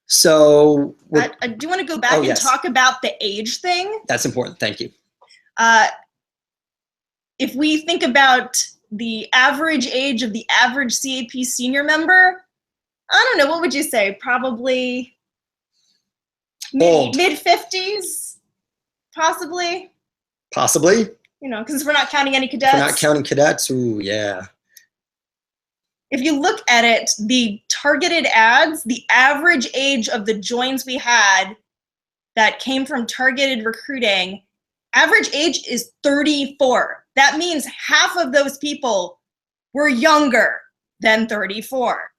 So I do want to go back and talk about the age thing. That's important. Thank you. If we think about the average age of the average CAP senior member, I don't know, what would you say? Probably mid-50s, possibly? Possibly. You know, because we're not counting any cadets. We're not counting cadets, ooh, yeah. If you look at it, the targeted ads, the average age of the joins we had that came from targeted recruiting, average age is 34. That means half of those people were younger than 34.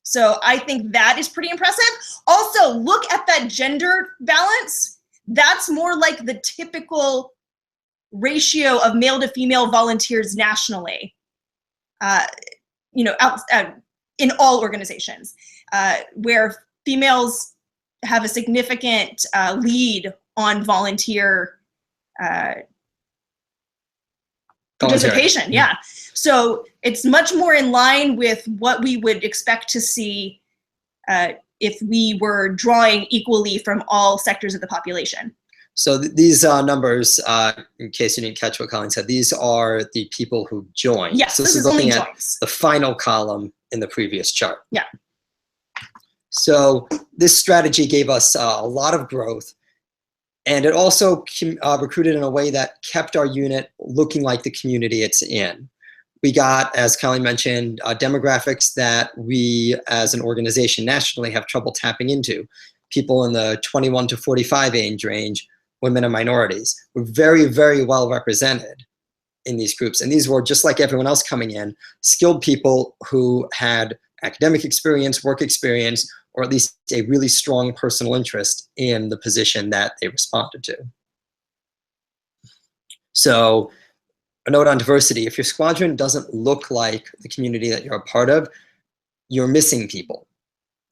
So I think that is pretty impressive. Also, look at that gender balance. That's more like the typical ratio of male to female volunteers nationally. You know, in all organizations, where females have a significant lead on volunteer participation. Yeah. So it's much more in line with what we would expect to see if we were drawing equally from all sectors of the population. So these numbers, in case you didn't catch what Colleen said, these are the people who joined. Yes, so this is looking at the final column in the previous chart. Yeah. So this strategy gave us a lot of growth, and it also recruited in a way that kept our unit looking like the community it's in. We got, as Colleen mentioned, demographics that we as an organization nationally have trouble tapping into. People in the 21 to 45 age range, women and minorities, were very, very well represented in these groups. And these were, just like everyone else coming in, skilled people who had academic experience, work experience, or at least a really strong personal interest in the position that they responded to. So a note on diversity: if your squadron doesn't look like the community that you're a part of, you're missing people.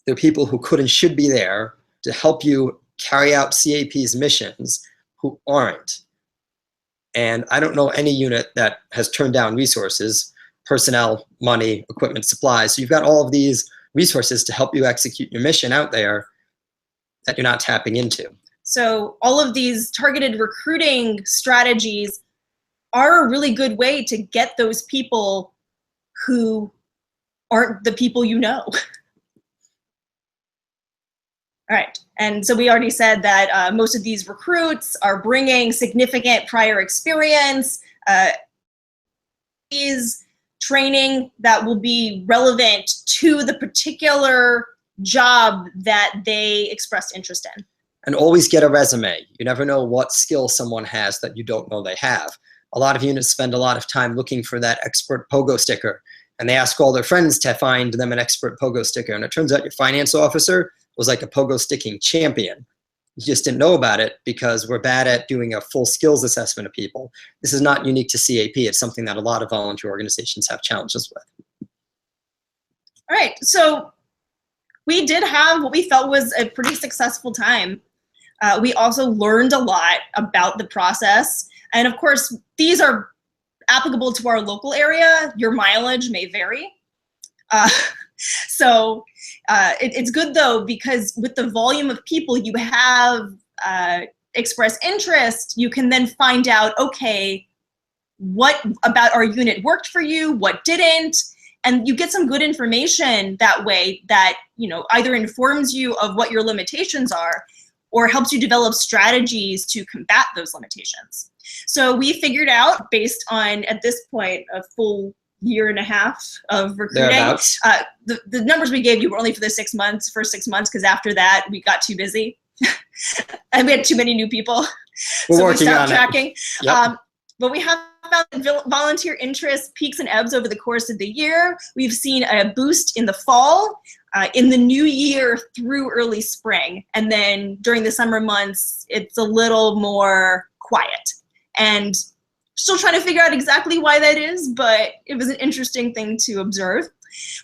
There are people who could and should be there to help you carry out CAP's missions who aren't. And I don't know any unit that has turned down resources, personnel, money, equipment, supplies. So you've got all of these resources to help you execute your mission out there that you're not tapping into. So all of these targeted recruiting strategies are a really good way to get those people who aren't the people you know. All right, and so we already said that most of these recruits are bringing significant prior experience, is training that will be relevant to the particular job that they expressed interest in. And always get a resume. You never know what skill someone has that you don't know they have. A lot of units spend a lot of time looking for that expert pogo sticker, and they ask all their friends to find them an expert pogo sticker, and it turns out your finance officer was like a pogo sticking champion. You just didn't know about it because we're bad at doing a full skills assessment of people. This is not unique to CAP. It's something that a lot of volunteer organizations have challenges with. All right, so we did have what we felt was a pretty successful time. We also learned a lot about the process. And of course, these are applicable to our local area. Your mileage may vary. It's good though, because with the volume of people, you have express interest, you can then find out, okay, what about our unit worked for you, what didn't, and you get some good information that way that, you know, either informs you of what your limitations are or helps you develop strategies to combat those limitations. So we figured out, based on, at this point, a full year and a half of recruiting, the numbers we gave you were only for the first 6 months, because after that we got too busy and we had too many new people. So we stopped tracking. Yep. But we have found that volunteer interest peaks and ebbs over the course of the year. We've seen a boost in the fall, in the new year through early spring. And then during the summer months, it's a little more quiet. And still trying to figure out exactly why that is, but it was an interesting thing to observe.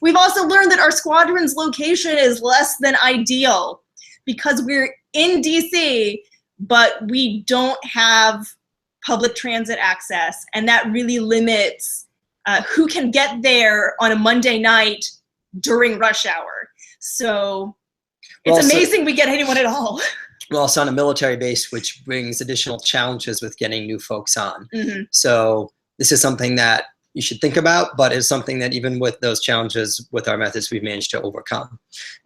We've also learned that our squadron's location is less than ideal because we're in DC, but we don't have public transit access, and that really limits who can get there on a Monday night during rush hour. So it's amazing we get anyone at all. We're also on a military base, which brings additional challenges with getting new folks on. So this is something that you should think about, but it's something that even with those challenges, with our methods, we've managed to overcome.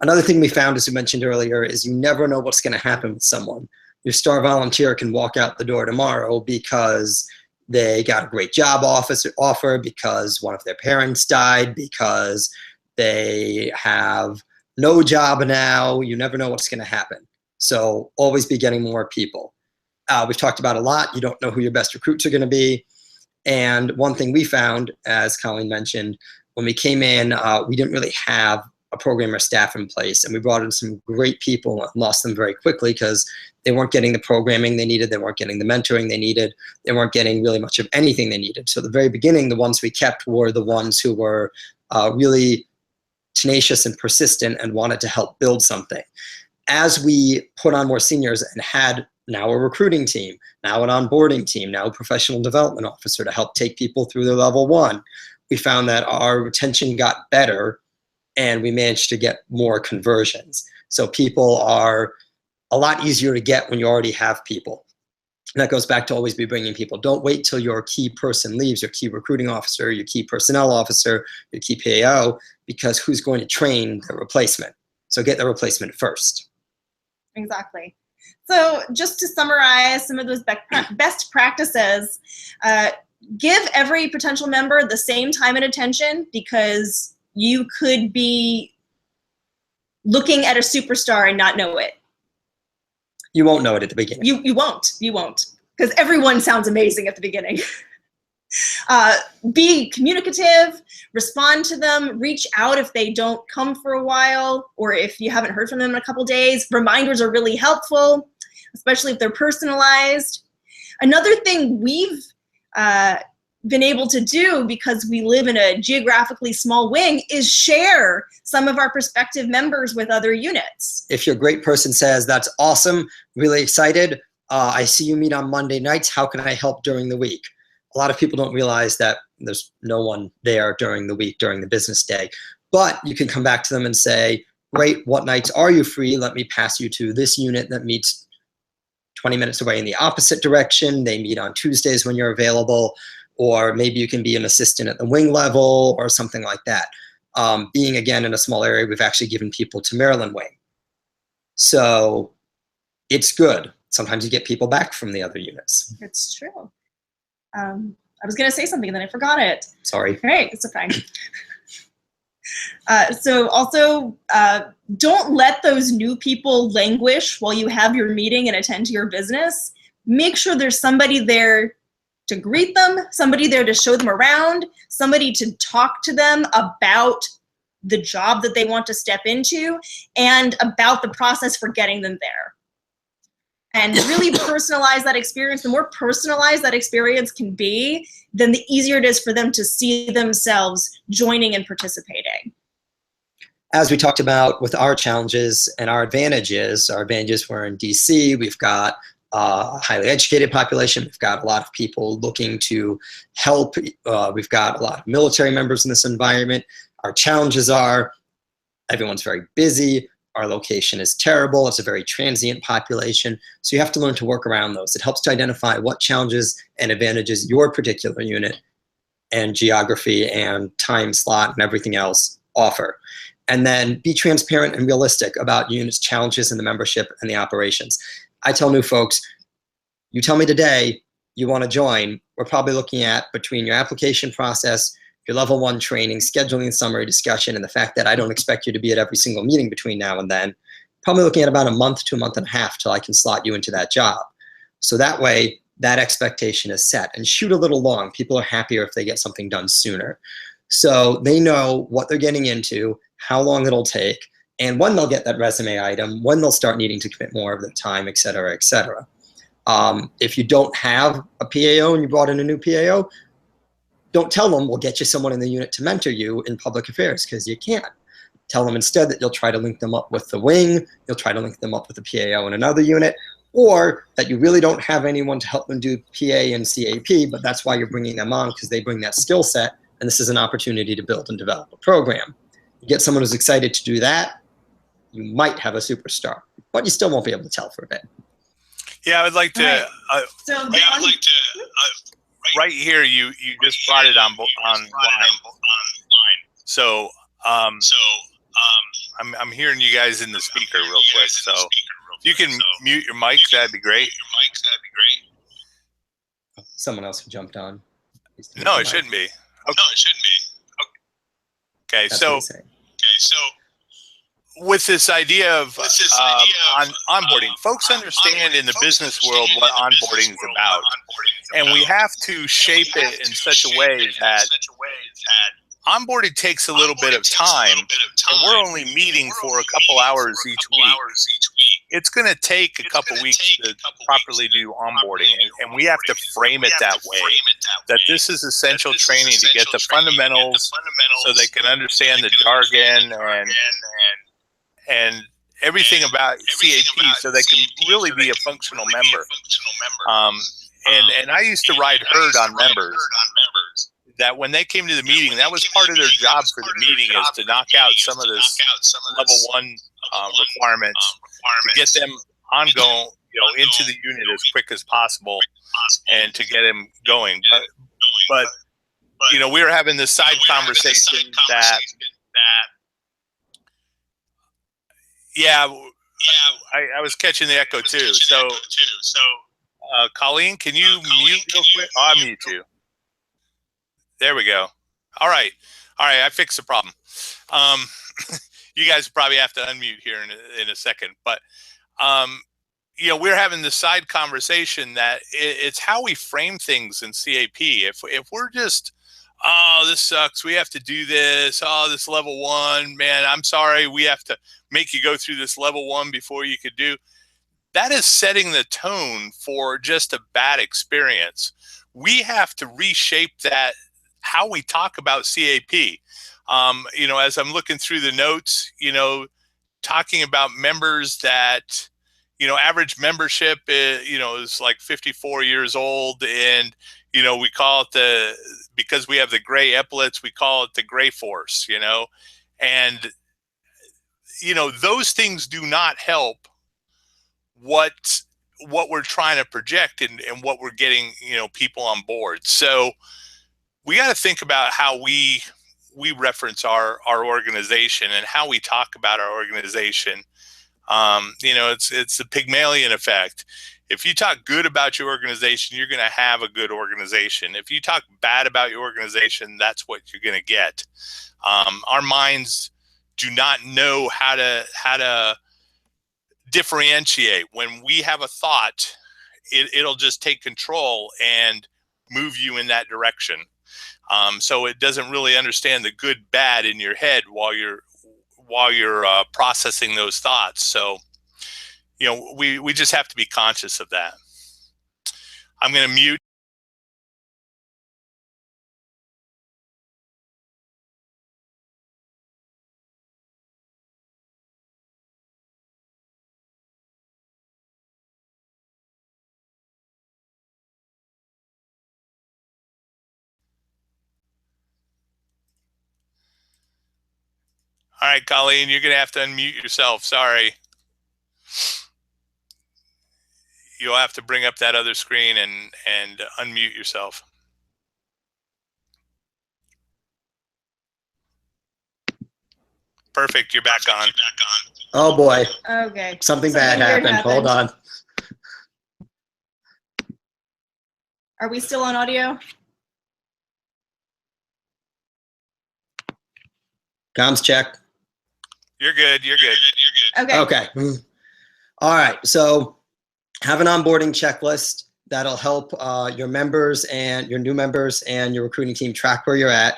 Another thing we found, as we mentioned earlier, is you never know what's going to happen with someone. Your star volunteer can walk out the door tomorrow because they got a great job offer, because one of their parents died, because they have no job now. You never know what's going to happen. So always be getting more people. We've talked about a lot. You don't know who your best recruits are going to be. And one thing we found, as Colleen mentioned, when we came in, we didn't really have a program or staff in place. And we brought in some great people and lost them very quickly because they weren't getting the programming they needed. They weren't getting the mentoring they needed. They weren't getting really much of anything they needed. So at the very beginning, the ones we kept were the ones who were really tenacious and persistent and wanted to help build something. As we put on more seniors and had now a recruiting team, now an onboarding team, now a professional development officer to help take people through their level 1, we found that our retention got better and we managed to get more conversions. So people are a lot easier to get when you already have people. And that goes back to always be bringing people. Don't wait till your key person leaves, your key recruiting officer, your key personnel officer, your key PAO, because who's going to train the replacement? So get the replacement first. Exactly. So just to summarize some of those best practices, give every potential member the same time and attention, because you could be looking at a superstar and not know it. You won't know it at the beginning. You won't, because everyone sounds amazing at the beginning. Be communicative, respond to them, reach out if they don't come for a while, or if you haven't heard from them in a couple days. Reminders are really helpful, especially if they're personalized. Another thing we've been able to do, because we live in a geographically small wing, is share some of our prospective members with other units. If your great person says, that's awesome, really excited, I see you meet on Monday nights, how can I help during the week? A lot of people don't realize that there's no one there during the week, during the business day. But you can come back to them and say, great, what nights are you free? Let me pass you to this unit that meets 20 minutes away in the opposite direction. They meet on Tuesdays when you're available. Or maybe you can be an assistant at the wing level or something like that. Being, again, in a small area, we've actually given people to Maryland wing. So it's good. Sometimes you get people back from the other units. It's true. I was going to say something and then I forgot it. Sorry. All right, it's fine. So also, don't let those new people languish while you have your meeting and attend to your business. Make sure there's somebody there to greet them, somebody there to show them around, somebody to talk to them about the job that they want to step into and about the process for getting them there. And really personalize that experience. The more personalized that experience can be, then the easier it is for them to see themselves joining and participating. As we talked about with our challenges and our advantages were in DC, we've got a highly educated population. We've got a lot of people looking to help. We've got a lot of military members in this environment. Our challenges are everyone's very busy. our location is terrible. It's a very transient population. So you have to learn to work around those. It helps to identify what challenges and advantages your particular unit and geography and time slot and everything else offer. And then be transparent and realistic about unit's challenges in the membership and the operations. I tell new folks, you tell me today you want to join, we're probably looking at, between your application process, your level 1 training, scheduling, summary discussion, and the fact that I don't expect you to be at every single meeting between now and then, probably looking at about a month to a month and a half till I can slot you into that job. So that way, that expectation is set. And shoot a little long. People are happier if they get something done sooner. So they know what they're getting into, how long it'll take, and when they'll get that resume item, when they'll start needing to commit more of their time, et cetera, et cetera. If you don't have a PAO and you brought in a new PAO, don't tell them we'll get you someone in the unit to mentor you in public affairs, because you can't. Tell them instead that you'll try to link them up with the wing, you'll try to link them up with the PAO in another unit, or that you really don't have anyone to help them do PA and CAP, but that's why you're bringing them on, because they bring that skill set, and this is an opportunity to build and develop a program. You get someone who's excited to do that, you might have a superstar, but you still won't be able to tell for a bit. Yeah, I would like to. Right here, you just brought it on line. So I'm hearing you guys in the speaker real quick. So if you can mute your mic, that'd be great. Someone else who jumped on. No, it shouldn't be. Okay, so with this idea of onboarding, folks understand in the business world what onboarding is about, and we have to shape it in such a way that onboarding takes a little bit of time, and we're only meeting for a couple hours each week. It's going to take a couple weeks to properly do onboarding, and we have to frame it that way, that this is essential training to get the fundamentals so they can understand the jargon and everything about CAP so they can really be a functional member. And I used to ride herd on members, that when they came to the meeting, that was part of their job for the meeting, is to knock out some of this level 1 requirements to get them ongoing, into the unit as quick as possible, and to get them going. But we were having this side conversation that, I was catching the echo too. So, Colleen, can you mute real quick? I'll mute you. There we go. All right. I fixed the problem. You guys probably have to unmute here in a second, but we're having this side conversation that it's how we frame things in CAP. If we're just, oh, this sucks, we have to do this, oh, this level 1, man, I'm sorry, we have to make you go through this level 1 before you could do, that is setting the tone for just a bad experience. We have to reshape that, how we talk about CAP. As I'm looking through the notes, talking about members that, average membership is like 54 years old, and we call it because we have the gray epaulets, we call it the gray force, and those things do not help what we're trying to project and what we're getting people on board. So we got to think about how we reference our organization and how we talk about our organization. It's the Pygmalion effect. If you talk good about your organization, you're going to have a good organization. If you talk bad about your organization, that's what you're going to get. Our minds do not know how to differentiate. When we have a thought, it'll just take control and move you in that direction. So it doesn't really understand the good, bad in your head while you're processing those thoughts. So, we just have to be conscious of that. I'm going to mute. All right, Colleen, you're going to have to unmute yourself. Sorry. You'll have to bring up that other screen and unmute yourself. Perfect. You're back on. Oh boy. Okay. Something bad happened. Hold on. Are we still on audio? Comms check. You're good. You're good. Okay. Okay. All right. So have an onboarding checklist that'll help your members and your new members and your recruiting team track where you're at,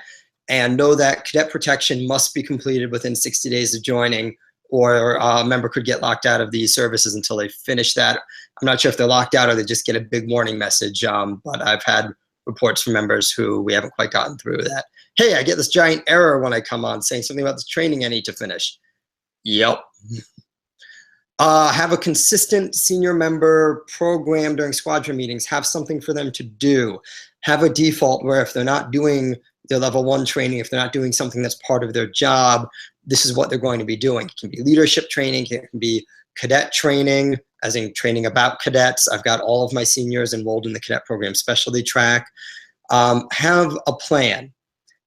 and know that cadet protection must be completed within 60 days of joining, or a member could get locked out of these services until they finish that. I'm not sure if they're locked out or they just get a big warning message, but I've had reports from members who we haven't quite gotten through that. Hey, I get this giant error when I come on saying something about this training I need to finish. Yep. Have a consistent senior member program during squadron meetings. Have something for them to do. Have a default where if they're not doing their level 1 training, if they're not doing something that's part of their job, this is what they're going to be doing. It can be leadership training, it can be cadet training, as in training about cadets. I've got all of my seniors enrolled in the cadet program specialty track. Have a plan.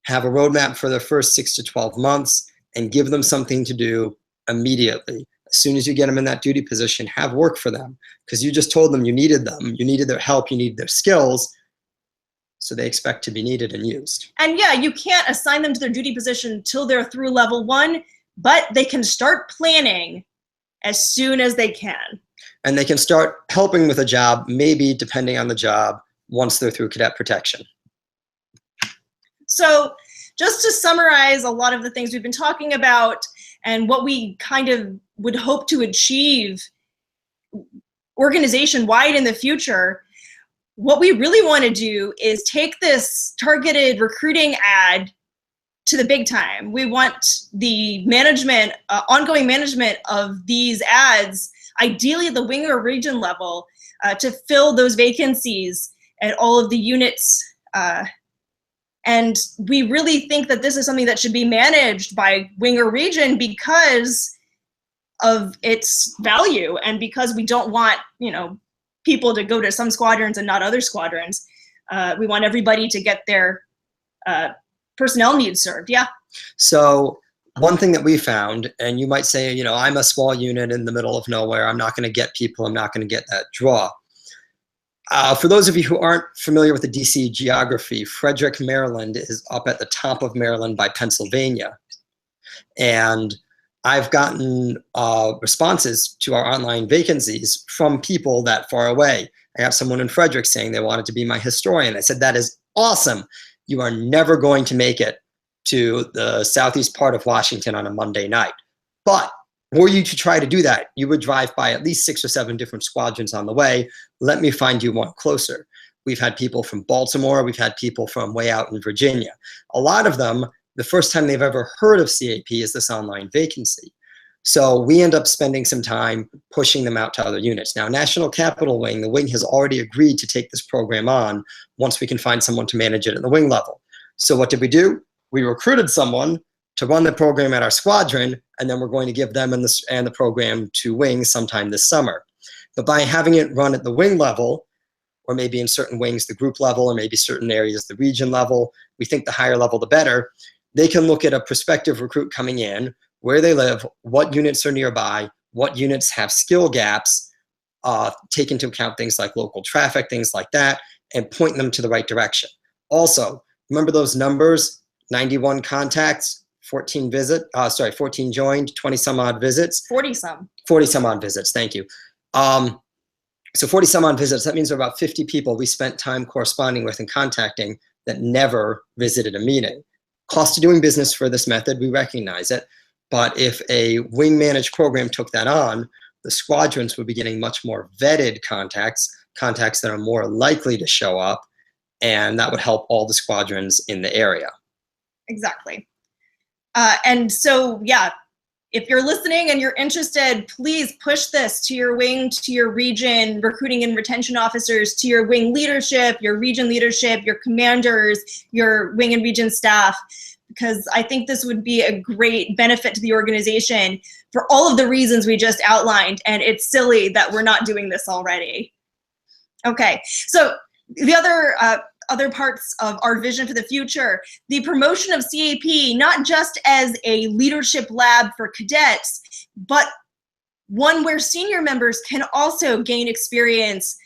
Have a roadmap for their first 6 to 12 months and give them something to do immediately. As soon as you get them in that duty position, have work for them, because you just told them, you needed their help, you needed their skills, so they expect to be needed and used. And yeah, you can't assign them to their duty position till they're through level 1, but they can start planning as soon as they can. And they can start helping with a job, maybe depending on the job, once they're through cadet protection. So just to summarize a lot of the things we've been talking about and what we kind of would hope to achieve organization-wide in the future, what we really want to do is take this targeted recruiting ad to the big time. We want the management, ongoing management of these ads, ideally at the wing or region level, to fill those vacancies at all of the units. And we really think that this is something that should be managed by wing or region because of its value, and because we don't want, people to go to some squadrons and not other squadrons. We want everybody to get their personnel needs served. Yeah. So one thing that we found, and you might say, I'm a small unit in the middle of nowhere, I'm not going to get people, I'm not going to get that draw. For those of you who aren't familiar with the DC geography, Frederick, Maryland is up at the top of Maryland by Pennsylvania. And I've gotten responses to our online vacancies from people that far away. I have someone in Frederick saying they wanted to be my historian. I said, that is awesome. You are never going to make it to the southeast part of Washington on a Monday night. But were you to try to do that, you would drive by at least 6 or 7 different squadrons on the way. Let me find you one closer. We've had people from Baltimore. We've had people from way out in Virginia. A lot of them, the first time they've ever heard of CAP is this online vacancy. So we end up spending some time pushing them out to other units. Now, National Capital Wing, the wing has already agreed to take this program on once we can find someone to manage it at the wing level. So what did we do? We recruited someone to run the program at our squadron, and then we're going to give them and the program to wing sometime this summer. But by having it run at the wing level, or maybe in certain wings, the group level, or maybe certain areas, the region level, we think the higher level, the better, they can look at a prospective recruit coming in, where they live, what units are nearby, what units have skill gaps, take into account things like local traffic, things like that, and point them to the right direction. Also, remember those numbers, 91 contacts, 14 joined, 20 some odd visits. 40 some odd visits, thank you. So 40 some odd visits, that means there are about 50 people we spent time corresponding with and contacting that never visited a meeting. Cost of doing business for this method, we recognize it. But if a wing managed program took that on, the squadrons would be getting much more vetted contacts that are more likely to show up, and that would help all the squadrons in the area. Exactly. And so, yeah, if you're listening and you're interested, please push this to your wing, to your region, recruiting and retention officers, to your wing leadership, your region leadership, your commanders, your wing and region staff. because I think this would be a great benefit to the organization for all of the reasons we just outlined, and it's silly that we're not doing this already. Okay, so the other parts of our vision for the future, the promotion of CAP, not just as a leadership lab for cadets, but one where senior members can also gain experience,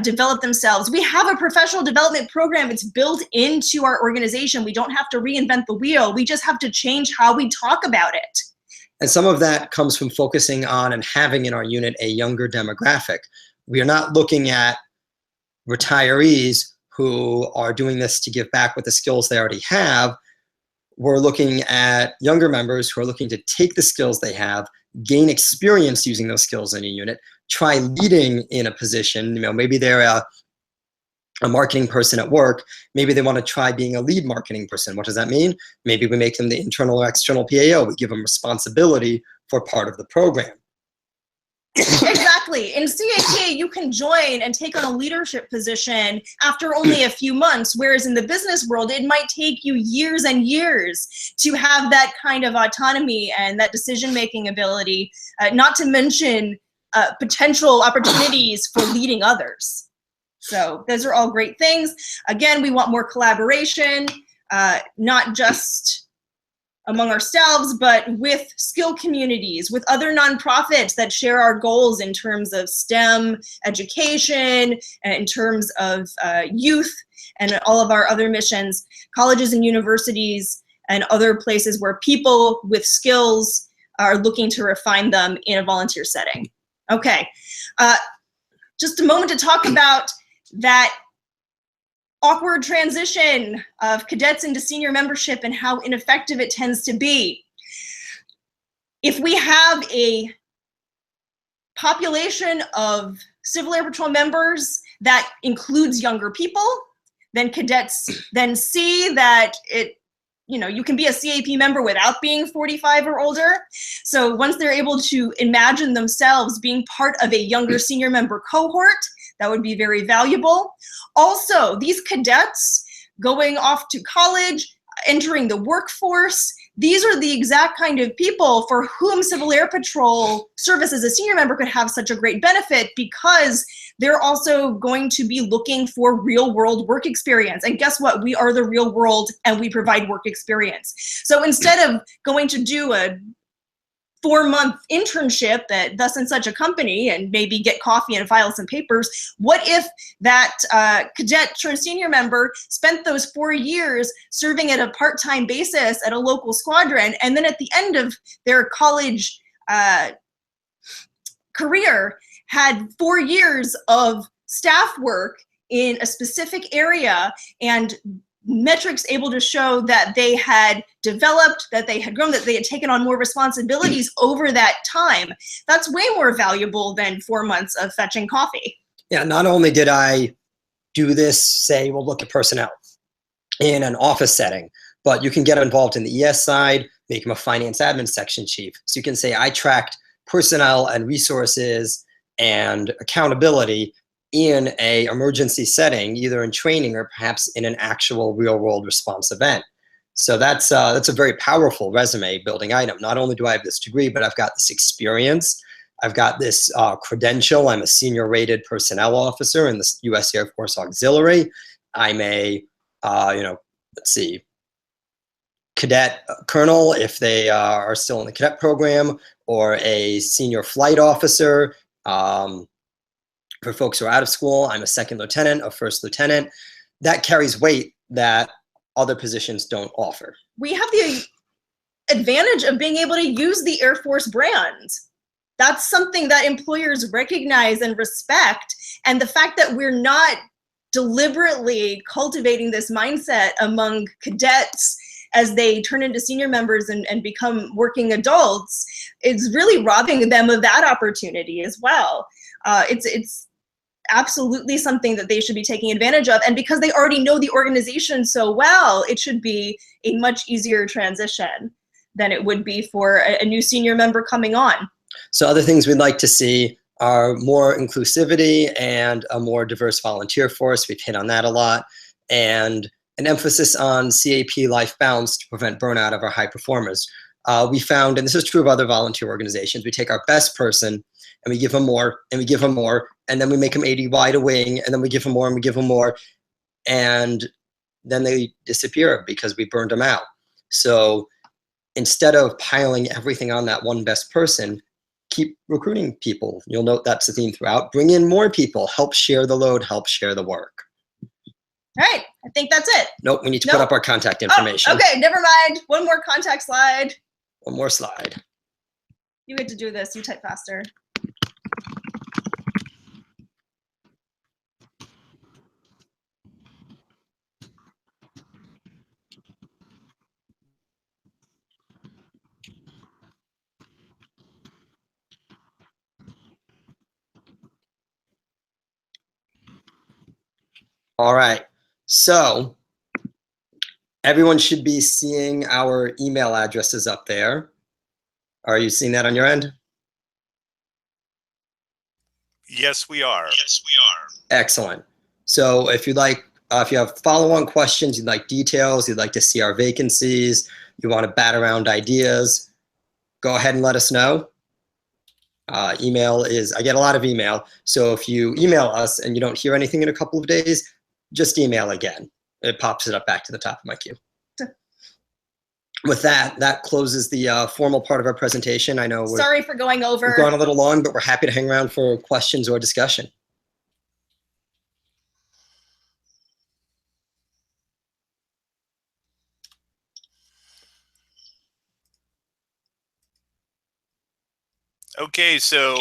develop themselves. We have a professional development program. It's built into our organization. We don't have to reinvent the wheel. We just have to change how we talk about it. And some of that comes from focusing on and having in our unit a younger demographic. We are not looking at retirees who are doing this to give back with the skills they already have. We're looking at younger members who are looking to take the skills they have, gain experience using those skills in a unit, try leading in a position. Maybe they're a marketing person at work. Maybe they want to try being a lead marketing person. What does that mean? Maybe we make them the internal or external PAO. We give them responsibility for part of the program. Exactly. In CAP, you can join and take on a leadership position after only a few months, whereas in the business world, it might take you years and years to have that kind of autonomy and that decision-making ability, not to mention potential opportunities for leading others. So those are all great things. Again, we want more collaboration, not just among ourselves, but with skill communities, with other nonprofits that share our goals in terms of STEM education, and in terms of youth, and all of our other missions, colleges and universities, and other places where people with skills are looking to refine them in a volunteer setting. Okay, just a moment to talk about that awkward transition of cadets into senior membership and how ineffective it tends to be. If we have a population of Civil Air Patrol members that includes younger people, then cadets then see that you can be a CAP member without being 45 or older. So once they're able to imagine themselves being part of a younger senior member cohort, that would be very valuable. Also, these cadets going off to college, entering the workforce, these are the exact kind of people for whom Civil Air Patrol service as a senior member could have such a great benefit, because they're also going to be looking for real world work experience. And guess what? We are the real world and we provide work experience. So instead of going to do a 4-month internship at thus and such a company and maybe get coffee and file some papers, what if that cadet turned senior member spent those 4 years serving at a part-time basis at a local squadron, and then at the end of their college career had 4 years of staff work in a specific area and metrics able to show that they had developed, that they had grown, that they had taken on more responsibilities over that time. That's way more valuable than 4 months of fetching coffee. Yeah, not only did I do this, say, we'll look at personnel in an office setting, but you can get involved in the ES side, make them a finance admin section chief. So you can say, I tracked personnel and resources and accountability in an emergency setting, either in training or perhaps in an actual real-world response event. So that's a very powerful resume building item. Not only do I have this degree, but I've got this experience. I've got this credential. I'm a senior rated personnel officer in the U.S. Air Force Auxiliary. I'm a, cadet colonel if they are still in the cadet program, or a senior flight officer. For folks who are out of school, I'm a second lieutenant, a first lieutenant. That carries weight that other positions don't offer. We have the advantage of being able to use the Air Force brand. That's something that employers recognize and respect. And the fact that we're not deliberately cultivating this mindset among cadets as they turn into senior members and become working adults is really robbing them of that opportunity as well. It's absolutely something that they should be taking advantage of. And because they already know the organization so well, it should be a much easier transition than it would be for a new senior member coming on. So other things we'd like to see are more inclusivity and a more diverse volunteer force. We've hit on that a lot. And an emphasis on CAP life balance to prevent burnout of our high performers. We found, and this is true of other volunteer organizations, we take our best person and we give them more and we give them more, and then we make them 80 wide a wing, and then we give them more and we give them more, and then they disappear because we burned them out. So instead of piling everything on that one best person, keep recruiting people. You'll note that's the theme throughout. Bring in more people, help share the load, help share the work. All right, I think that's it. Nope, we need to put up our contact information. Oh, okay, never mind. One more contact slide. One more slide. You get to do this, you type faster. All right, so everyone should be seeing our email addresses up there. Are you seeing that on your end? Yes, we are. Yes, we are. Excellent. So if you'd like, if you have follow-on questions, you'd like details, you'd like to see our vacancies, you want to bat around ideas, go ahead and let us know. Email is, I get a lot of email. So if you email us and you don't hear anything in a couple of days, just email again. It pops it up back to the top of my queue. With that, that closes the formal part of our presentation. I know we're sorry for going over. We're going a little long, but we're happy to hang around for questions or discussion. Okay, so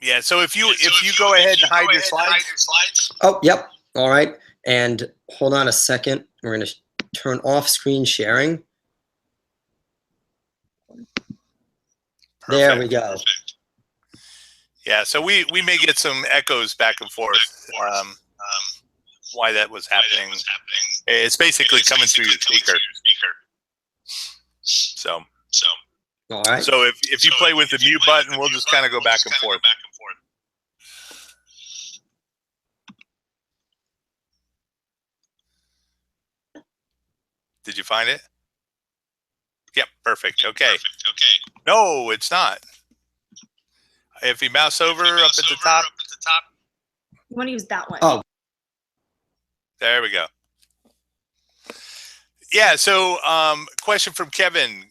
yeah, so if you go ahead and hide your slides. Oh, yep. All right. And hold on a second. We're going to turn off screen sharing. Perfect. There we go. Perfect. Yeah, so we may get some echoes back and forth. Why that was happening. It's basically coming through your speaker. So. All right. So if you play with the mute button, we'll just kind of go back and forth. Did you find it? Yep, perfect. Okay. No, it's not. If you mouse over up at the top. You want to use that one. Oh. There we go. Yeah, so question from Kevin.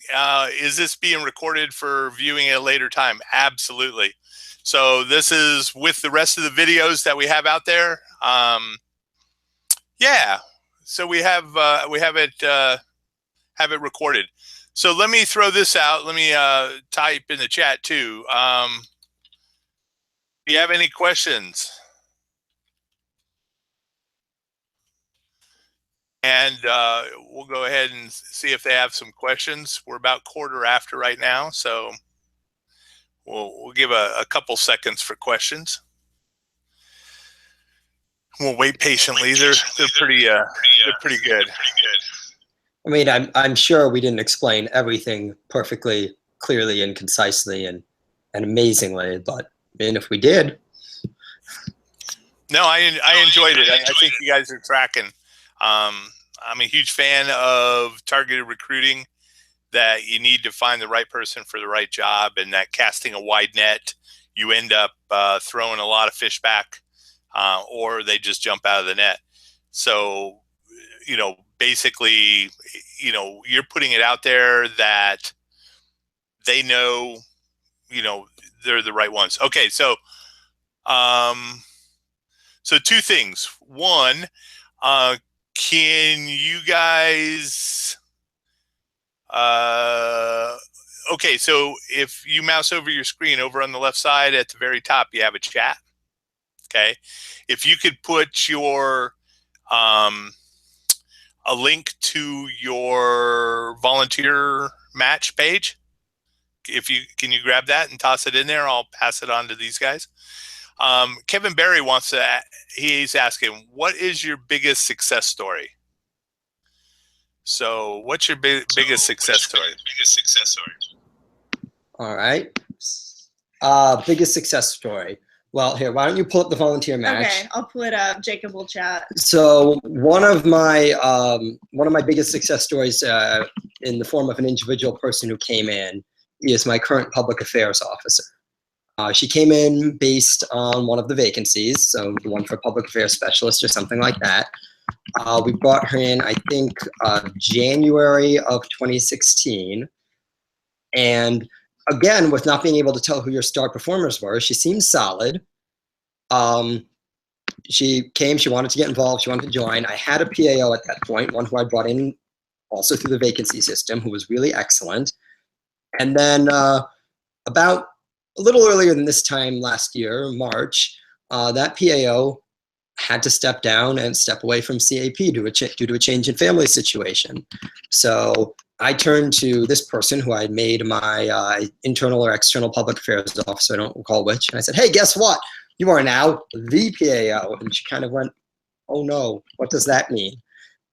Is this being recorded for viewing at a later time? Absolutely. So this is with the rest of the videos that we have out there. Yeah, so we have it recorded. So let me throw this out. Let me type in the chat too. Do you have any questions? And we'll go ahead and see if they have some questions. We're about quarter after right now, so we'll give a couple seconds for questions. We'll wait patiently. They're pretty good. I mean, I'm sure we didn't explain everything perfectly, clearly, and concisely, and amazingly, but I mean, if we did. No, I enjoyed it. I think you guys are tracking. I'm a huge fan of targeted recruiting, that you need to find the right person for the right job, and that casting a wide net, you end up throwing a lot of fish back, or they just jump out of the net. So, you know, basically, you know, you're putting it out there that they know, you know, they're the right ones. Okay, so so two things. One, can you guys okay, so if you mouse over your screen, over on the left side at the very top, you have a chat. Okay, if you could put your a link to your volunteer match page, can you grab that and toss it in there? I'll pass it on to these guys. Kevin Berry wants to, he's asking, what is your biggest success story? So what's your biggest success story? All right. Biggest success story. Well, here, why don't you pull up the volunteer match? Okay, I'll pull it up. Jacob will chat. So one of my biggest success stories in the form of an individual person who came in is my current public affairs officer. She came in based on one of the vacancies, so the one for public affairs specialist or something like that. We brought her in, I think, January of 2016. And again, with not being able to tell who your star performers were, she seemed solid. She came, she wanted to get involved, she wanted to join. I had a PAO at that point, one who I brought in also through the vacancy system, who was really excellent. And then about a little earlier than this time last year, March, that PAO had to step down and step away from CAP due to a change in family situation. So I turned to this person who I had made my internal or external public affairs officer, I don't recall which, and I said, hey, guess what? You are now the PAO. And she kind of went, oh no, what does that mean?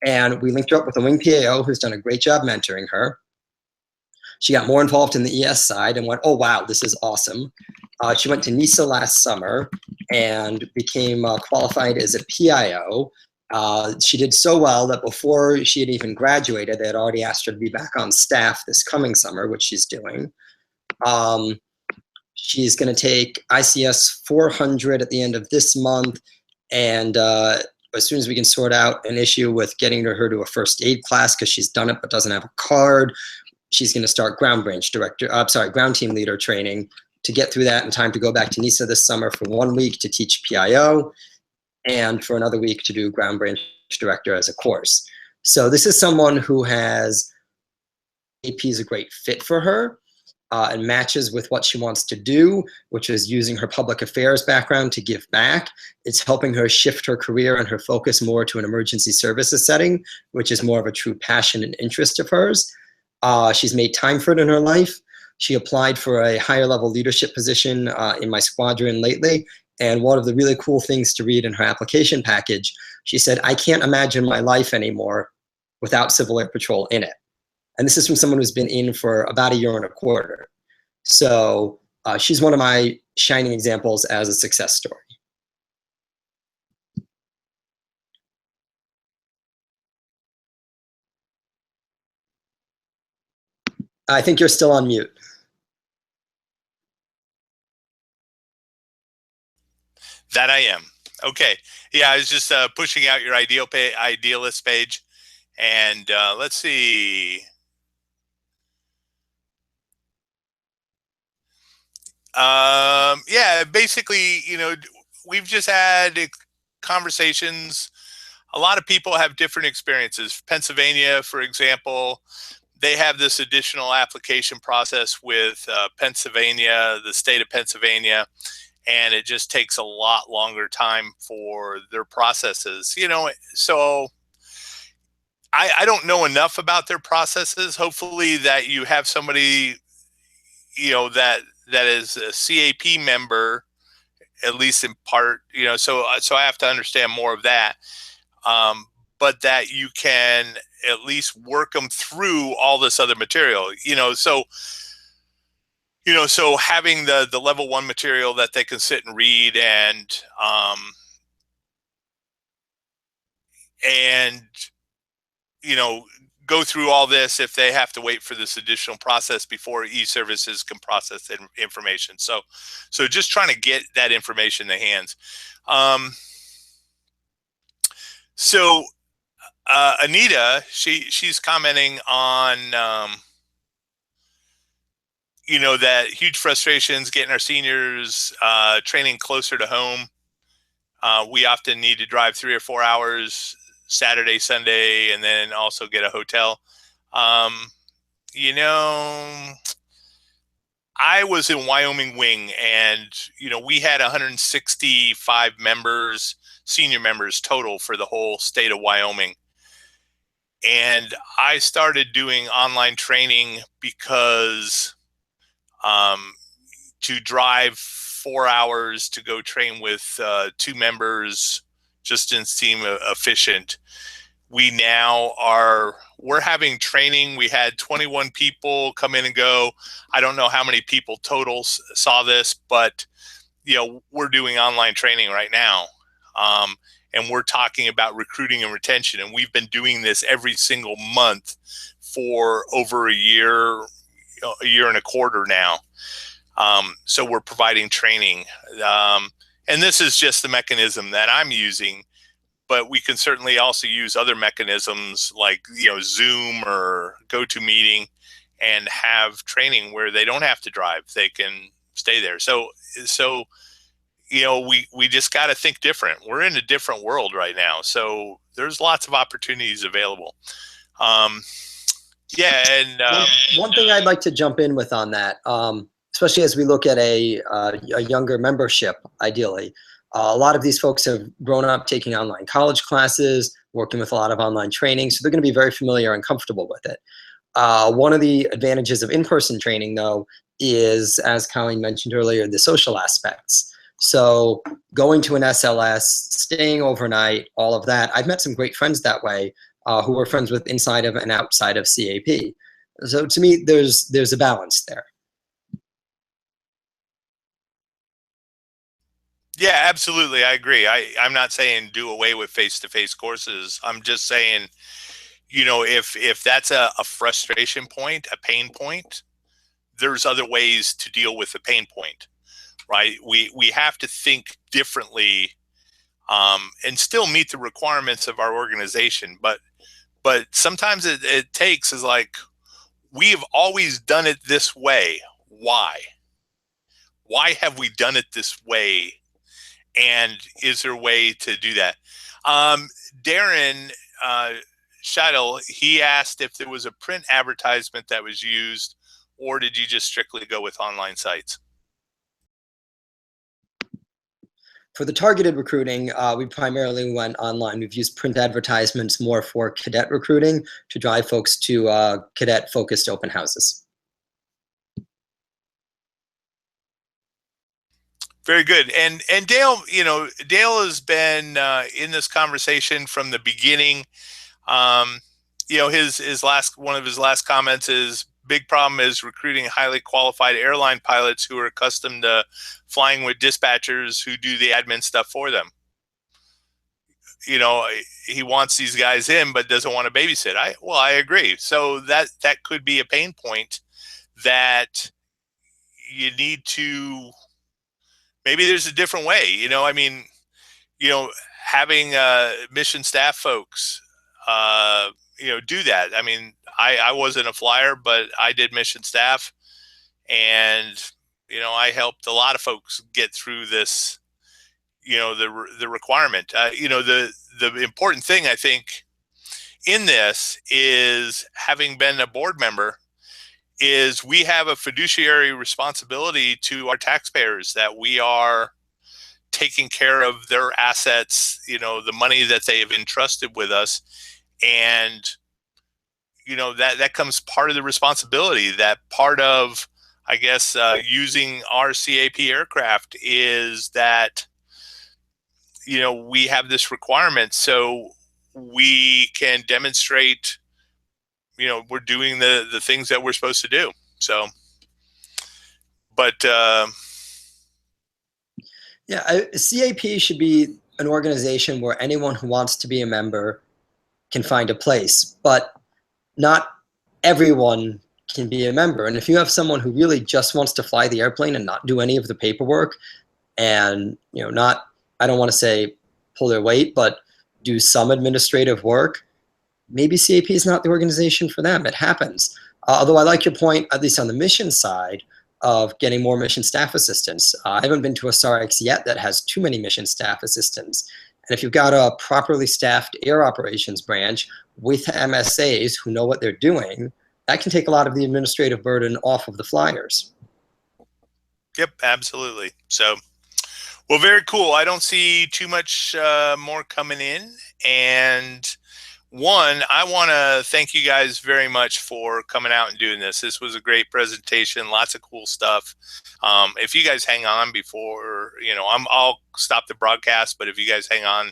And we linked her up with a wing PAO who's done a great job mentoring her. She got more involved in the ES side and went, oh wow, this is awesome. She went to NISA last summer and became qualified as a PIO. She did so well that before she had even graduated, they had already asked her to be back on staff this coming summer, which she's doing. She's going to take ICS 400 at the end of this month, and as soon as we can sort out an issue with getting her to a first aid class because she's done it but doesn't have a card, she's going to start ground team leader training to get through that in time to go back to NISA this summer for 1 week to teach PIO and for another week to do ground branch director as a course. So this is someone who has, AP is a great fit for her and matches with what she wants to do, which is using her public affairs background to give back. It's helping her shift her career and her focus more to an emergency services setting, which is more of a true passion and interest of hers. She's made time for it in her life. She applied for a higher level leadership position in my squadron lately. And one of the really cool things to read in her application package, she said, I can't imagine my life anymore without Civil Air Patrol in it. And this is from someone who's been in for about 1.25 years. So she's one of my shining examples as a success story. I think you're still on mute. That I am. Okay. Yeah, I was just pushing out your idealist page. And let's see. Yeah, basically, we've just had conversations. A lot of people have different experiences. Pennsylvania, for example, they have this additional application process with Pennsylvania, the state of Pennsylvania, and it just takes a lot longer time for their processes, so I don't know enough about their processes. Hopefully that you have somebody, that is a CAP member, at least in part, so I have to understand more of that. But that you can at least work them through all this other material, so having the level 1 material that they can sit and read and go through all this if they have to wait for this additional process before e-services can process that information. So just trying to get that information in the hands. So Anita, she's commenting on, that huge frustrations getting our seniors training closer to home. We often need to drive 3 or 4 hours Saturday, Sunday, and then also get a hotel. I was in Wyoming Wing, and we had 165 members, senior members total for the whole state of Wyoming. And I started doing online training because to drive 4 hours to go train with 2 members just didn't seem efficient. We're having training. We had 21 people come in and go. I don't know how many people total saw this, but we're doing online training right now. And we're talking about recruiting and retention. And we've been doing this every single month for over a year and a quarter now. So we're providing training. And this is just the mechanism that I'm using, but we can certainly also use other mechanisms like, Zoom or GoToMeeting and have training where they don't have to drive. They can stay there. So we just got to think different. We're in a different world right now. So there's lots of opportunities available. One thing I'd like to jump in with on that, especially as we look at a younger membership, ideally. A lot of these folks have grown up taking online college classes, working with a lot of online training, so they're going to be very familiar and comfortable with it. One of the advantages of in-person training, though, is, as Colleen mentioned earlier, the social aspects. So going to an SLS, staying overnight, all of that. I've met some great friends that way who are friends with inside of and outside of CAP. So to me, there's a balance there. Yeah, absolutely. I agree. I'm not saying do away with face-to-face courses. I'm just saying, if that's a frustration point, a pain point, there's other ways to deal with the pain point. Right? We have to think differently and still meet the requirements of our organization. But sometimes it takes is like, we have always done it this way. Why? Why have we done it this way? And is there a way to do that? Darren Scheidel, he asked if there was a print advertisement that was used, or did you just strictly go with online sites? For the targeted recruiting, we primarily went online. We've used print advertisements more for cadet recruiting to drive folks to cadet-focused open houses. Very good. And Dale, Dale has been in this conversation from the beginning. His one of his last comments is, big problem is recruiting highly qualified airline pilots who are accustomed to flying with dispatchers who do the admin stuff for them. He wants these guys in, but doesn't want to babysit. I agree. So that could be a pain point that you need to, maybe there's a different way, having mission staff folks, do that. I mean, I wasn't a flyer, but I did mission staff, and I helped a lot of folks get through this, the requirement. The important thing, I think, in this is, having been a board member, is we have a fiduciary responsibility to our taxpayers that we are taking care of their assets, the money that they have entrusted with us. And that comes part of the responsibility. That part of, I guess, using our CAP aircraft is that, we have this requirement so we can demonstrate, we're doing the things that we're supposed to do. So, but CAP should be an organization where anyone who wants to be a member can find a place, but not everyone can be a member. And if you have someone who really just wants to fly the airplane and not do any of the paperwork, and not, I don't want to say pull their weight, but do some administrative work, maybe CAP is not the organization for them. It happens. Although I like your point, at least on the mission side, of getting more mission staff assistants. I haven't been to a SARX yet that has too many mission staff assistants. And if you've got a properly staffed air operations branch with MSAs who know what they're doing, that can take a lot of the administrative burden off of the flyers. Yep, absolutely. So, well, very cool. I don't see too much more coming in. And one, I want to thank you guys very much for coming out and doing this. This was a great presentation, lots of cool stuff. If you guys hang on before, I'll stop the broadcast, but if you guys hang on,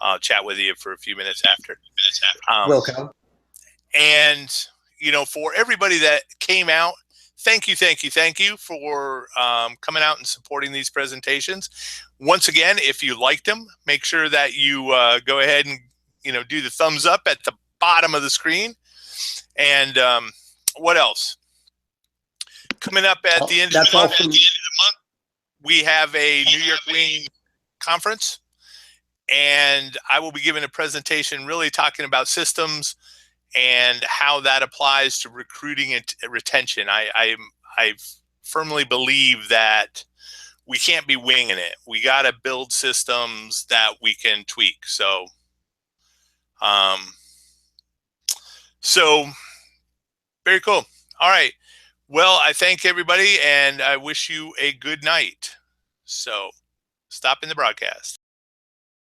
I'll chat with you for a few minutes after. Welcome. And, for everybody that came out, thank you for coming out and supporting these presentations. Once again, if you liked them, make sure that you go ahead and do the thumbs up at the bottom of the screen. And what else? Coming up at the end of the month, we have a New York Wing conference, and I will be giving a presentation really talking about systems and how that applies to recruiting and retention. I firmly believe that we can't be winging it. We got to build systems that we can tweak. So, very cool. All right. Well, I thank everybody, and I wish you a good night. So, stop in the broadcast.